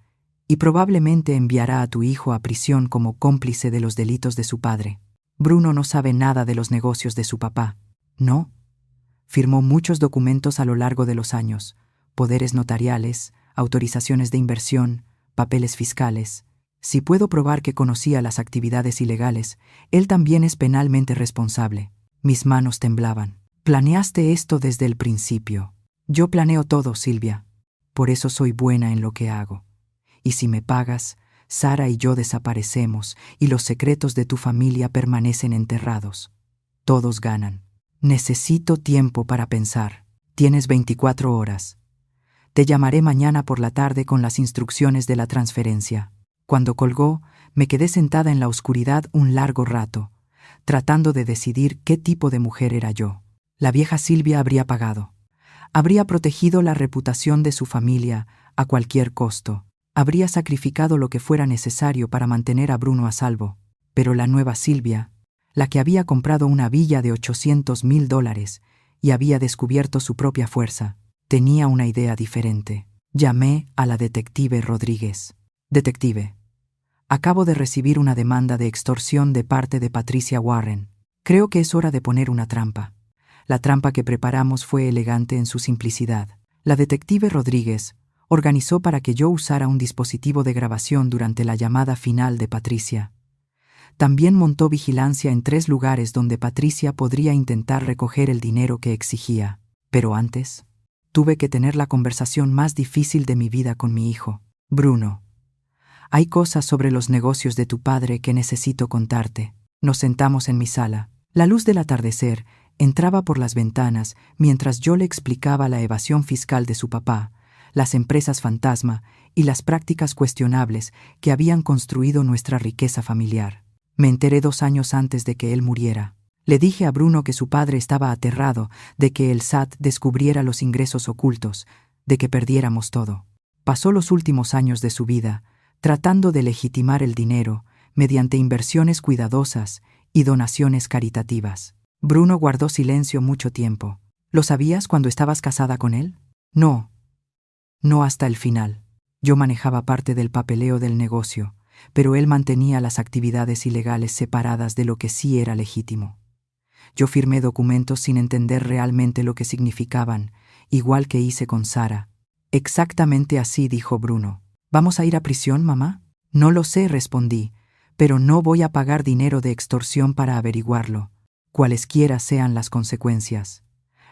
y probablemente enviará a tu hijo a prisión como cómplice de los delitos de su padre». Bruno no sabe nada de los negocios de su papá. «No». Firmó muchos documentos a lo largo de los años, poderes notariales, autorizaciones de inversión, papeles fiscales. Si puedo probar que conocía las actividades ilegales, él también es penalmente responsable. Mis manos temblaban. Planeaste esto desde el principio. Yo planeo todo, Silvia. Por eso soy buena en lo que hago. Y si me pagas, Sara y yo desaparecemos y los secretos de tu familia permanecen enterrados. Todos ganan. Necesito tiempo para pensar. Tienes 24 horas. Te llamaré mañana por la tarde con las instrucciones de la transferencia. Cuando colgó, me quedé sentada en la oscuridad un largo rato, tratando de decidir qué tipo de mujer era yo. La vieja Silvia habría pagado. Habría protegido la reputación de su familia a cualquier costo. Habría sacrificado lo que fuera necesario para mantener a Bruno a salvo. Pero la nueva Silvia, la que había comprado una villa de $800,000 y había descubierto su propia fuerza, tenía una idea diferente. Llamé a la detective Rodríguez. Detective, acabo de recibir una demanda de extorsión de parte de Patricia Warren. Creo que es hora de poner una trampa. La trampa que preparamos fue elegante en su simplicidad. La detective Rodríguez organizó para que yo usara un dispositivo de grabación durante la llamada final de Patricia. También montó vigilancia en 3 lugares donde Patricia podría intentar recoger el dinero que exigía. Pero antes, tuve que tener la conversación más difícil de mi vida con mi hijo. Bruno, hay cosas sobre los negocios de tu padre que necesito contarte. Nos sentamos en mi sala. La luz del atardecer entraba por las ventanas mientras yo le explicaba la evasión fiscal de su papá, las empresas fantasma y las prácticas cuestionables que habían construido nuestra riqueza familiar. Me enteré 2 años antes de que él muriera. Le dije a Bruno que su padre estaba aterrado de que el SAT descubriera los ingresos ocultos, de que perdiéramos todo. Pasó los últimos años de su vida tratando de legitimar el dinero mediante inversiones cuidadosas y donaciones caritativas. Bruno guardó silencio mucho tiempo. ¿Lo sabías cuando estabas casada con él? No hasta el final. Yo manejaba parte del papeleo del negocio, pero él mantenía las actividades ilegales separadas de lo que sí era legítimo. Yo firmé documentos sin entender realmente lo que significaban, igual que hice con Sara. Exactamente así, dijo Bruno. ¿Vamos a ir a prisión, mamá? No lo sé, respondí, pero no voy a pagar dinero de extorsión para averiguarlo. Cualesquiera sean las consecuencias,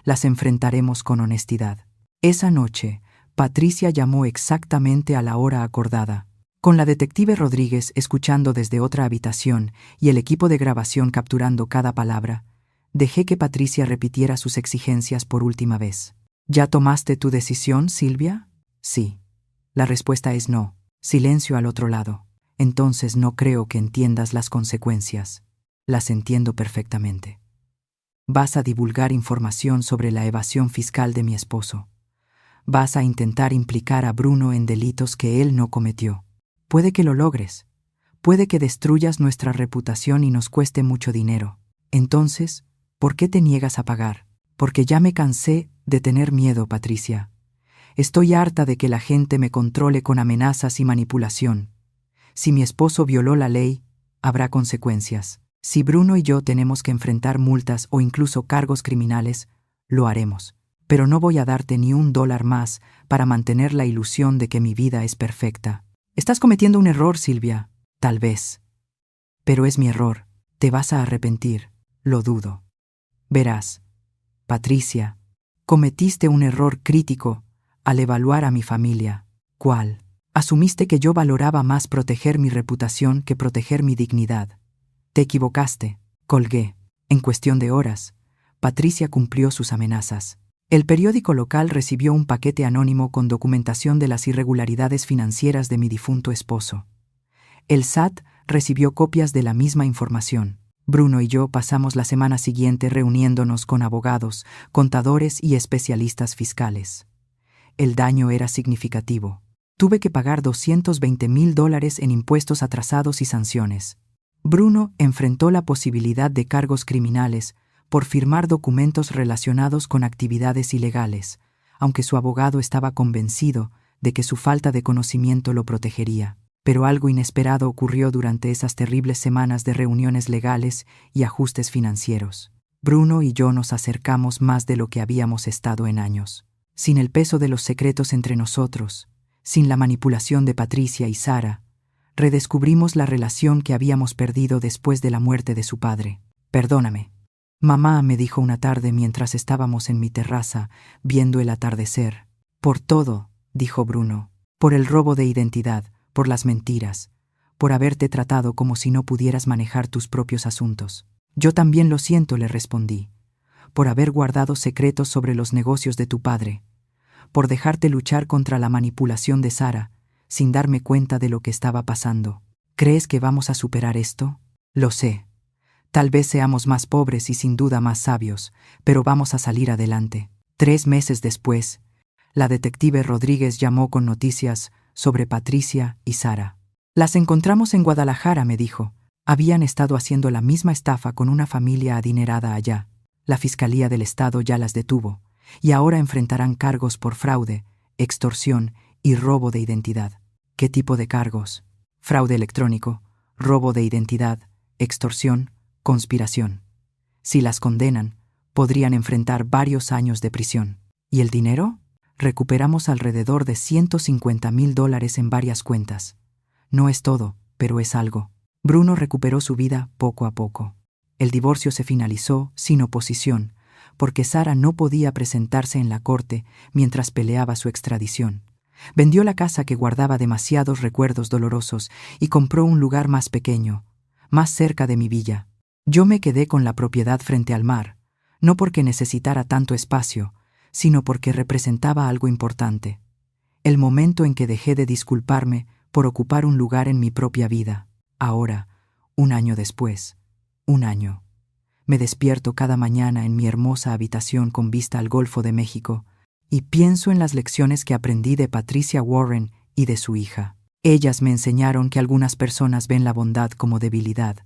las enfrentaremos con honestidad. Esa noche, Patricia llamó exactamente a la hora acordada. Con la detective Rodríguez escuchando desde otra habitación y el equipo de grabación capturando cada palabra, dejé que Patricia repitiera sus exigencias por última vez. ¿Ya tomaste tu decisión, Silvia? Sí. La respuesta es no. Silencio al otro lado. Entonces no creo que entiendas las consecuencias. Las entiendo perfectamente. Vas a divulgar información sobre la evasión fiscal de mi esposo. Vas a intentar implicar a Bruno en delitos que él no cometió. Puede que lo logres. Puede que destruyas nuestra reputación y nos cueste mucho dinero. Entonces, ¿por qué te niegas a pagar? Porque ya me cansé de tener miedo, Patricia. Estoy harta de que la gente me controle con amenazas y manipulación. Si mi esposo violó la ley, habrá consecuencias. Si Bruno y yo tenemos que enfrentar multas o incluso cargos criminales, lo haremos. Pero no voy a darte ni $1 más para mantener la ilusión de que mi vida es perfecta. Estás cometiendo un error, Silvia. Tal vez. Pero es mi error. Te vas a arrepentir. Lo dudo. Verás, Patricia, cometiste un error crítico al evaluar a mi familia. ¿Cuál? Asumiste que yo valoraba más proteger mi reputación que proteger mi dignidad. Te equivocaste. Colgué. En cuestión de horas, Patricia cumplió sus amenazas. El periódico local recibió un paquete anónimo con documentación de las irregularidades financieras de mi difunto esposo. El SAT recibió copias de la misma información. Bruno y yo pasamos la semana siguiente reuniéndonos con abogados, contadores y especialistas fiscales. El daño era significativo. Tuve que pagar $220,000 en impuestos atrasados y sanciones. Bruno enfrentó la posibilidad de cargos criminales por firmar documentos relacionados con actividades ilegales, aunque su abogado estaba convencido de que su falta de conocimiento lo protegería. Pero algo inesperado ocurrió durante esas terribles semanas de reuniones legales y ajustes financieros. Bruno y yo nos acercamos más de lo que habíamos estado en años. Sin el peso de los secretos entre nosotros, sin la manipulación de Patricia y Sara, redescubrimos la relación que habíamos perdido después de la muerte de su padre. Perdóname. Mamá, me dijo una tarde mientras estábamos en mi terraza, viendo el atardecer. Por todo, dijo Bruno. Por el robo de identidad, por las mentiras, por haberte tratado como si no pudieras manejar tus propios asuntos. Yo también lo siento, le respondí. Por haber guardado secretos sobre los negocios de tu padre. Por dejarte luchar contra la manipulación de Sara, sin darme cuenta de lo que estaba pasando. ¿Crees que vamos a superar esto? Lo sé. Tal vez seamos más pobres y sin duda más sabios, pero vamos a salir adelante. 3 meses después, la detective Rodríguez llamó con noticias sobre Patricia y Sara. Las encontramos en Guadalajara, me dijo. Habían estado haciendo la misma estafa con una familia adinerada allá. La Fiscalía del Estado ya las detuvo, y ahora enfrentarán cargos por fraude, extorsión y robo de identidad. ¿Qué tipo de cargos? Fraude electrónico, robo de identidad, extorsión, conspiración. Si las condenan, podrían enfrentar varios años de prisión. ¿Y el dinero? Recuperamos alrededor de $150,000 en varias cuentas. No es todo, pero es algo. Bruno recuperó su vida poco a poco. El divorcio se finalizó sin oposición, porque Sara no podía presentarse en la corte mientras peleaba su extradición. Vendió la casa que guardaba demasiados recuerdos dolorosos y compró un lugar más pequeño, más cerca de mi villa. Yo me quedé con la propiedad frente al mar, no porque necesitara tanto espacio, sino porque representaba algo importante. El momento en que dejé de disculparme por ocupar un lugar en mi propia vida. Ahora, 1 año después, 1 año. Me despierto cada mañana en mi hermosa habitación con vista al Golfo de México y pienso en las lecciones que aprendí de Patricia Warren y de su hija. Ellas me enseñaron que algunas personas ven la bondad como debilidad,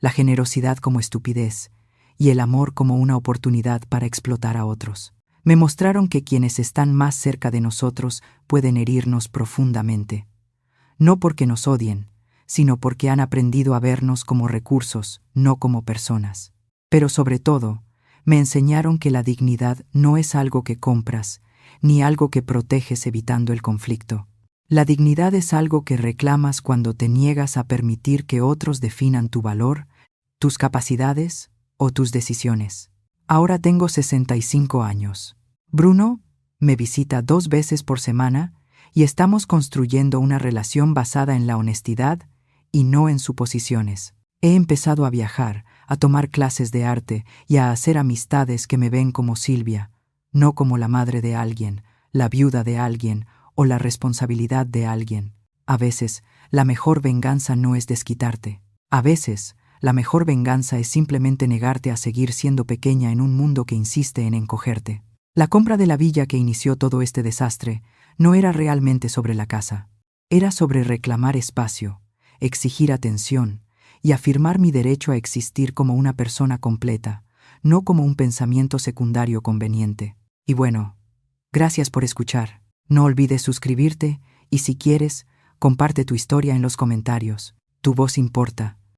la generosidad como estupidez y el amor como una oportunidad para explotar a otros. Me mostraron que quienes están más cerca de nosotros pueden herirnos profundamente, no porque nos odien, sino porque han aprendido a vernos como recursos, no como personas. Pero sobre todo, me enseñaron que la dignidad no es algo que compras, ni algo que proteges evitando el conflicto. La dignidad es algo que reclamas cuando te niegas a permitir que otros definan tu valor, tus capacidades o tus decisiones. Ahora tengo 65 años. Bruno me visita 2 veces por semana y estamos construyendo una relación basada en la honestidad y no en suposiciones. He empezado a viajar, a tomar clases de arte y a hacer amistades que me ven como Silvia, no como la madre de alguien, la viuda de alguien o la responsabilidad de alguien. A veces, la mejor venganza no es desquitarte. A veces, la mejor venganza es simplemente negarte a seguir siendo pequeña en un mundo que insiste en encogerte. La compra de la villa que inició todo este desastre no era realmente sobre la casa. Era sobre reclamar espacio, exigir atención y afirmar mi derecho a existir como una persona completa, no como un pensamiento secundario conveniente. Y bueno, gracias por escuchar. No olvides suscribirte y si quieres, comparte tu historia en los comentarios. Tu voz importa.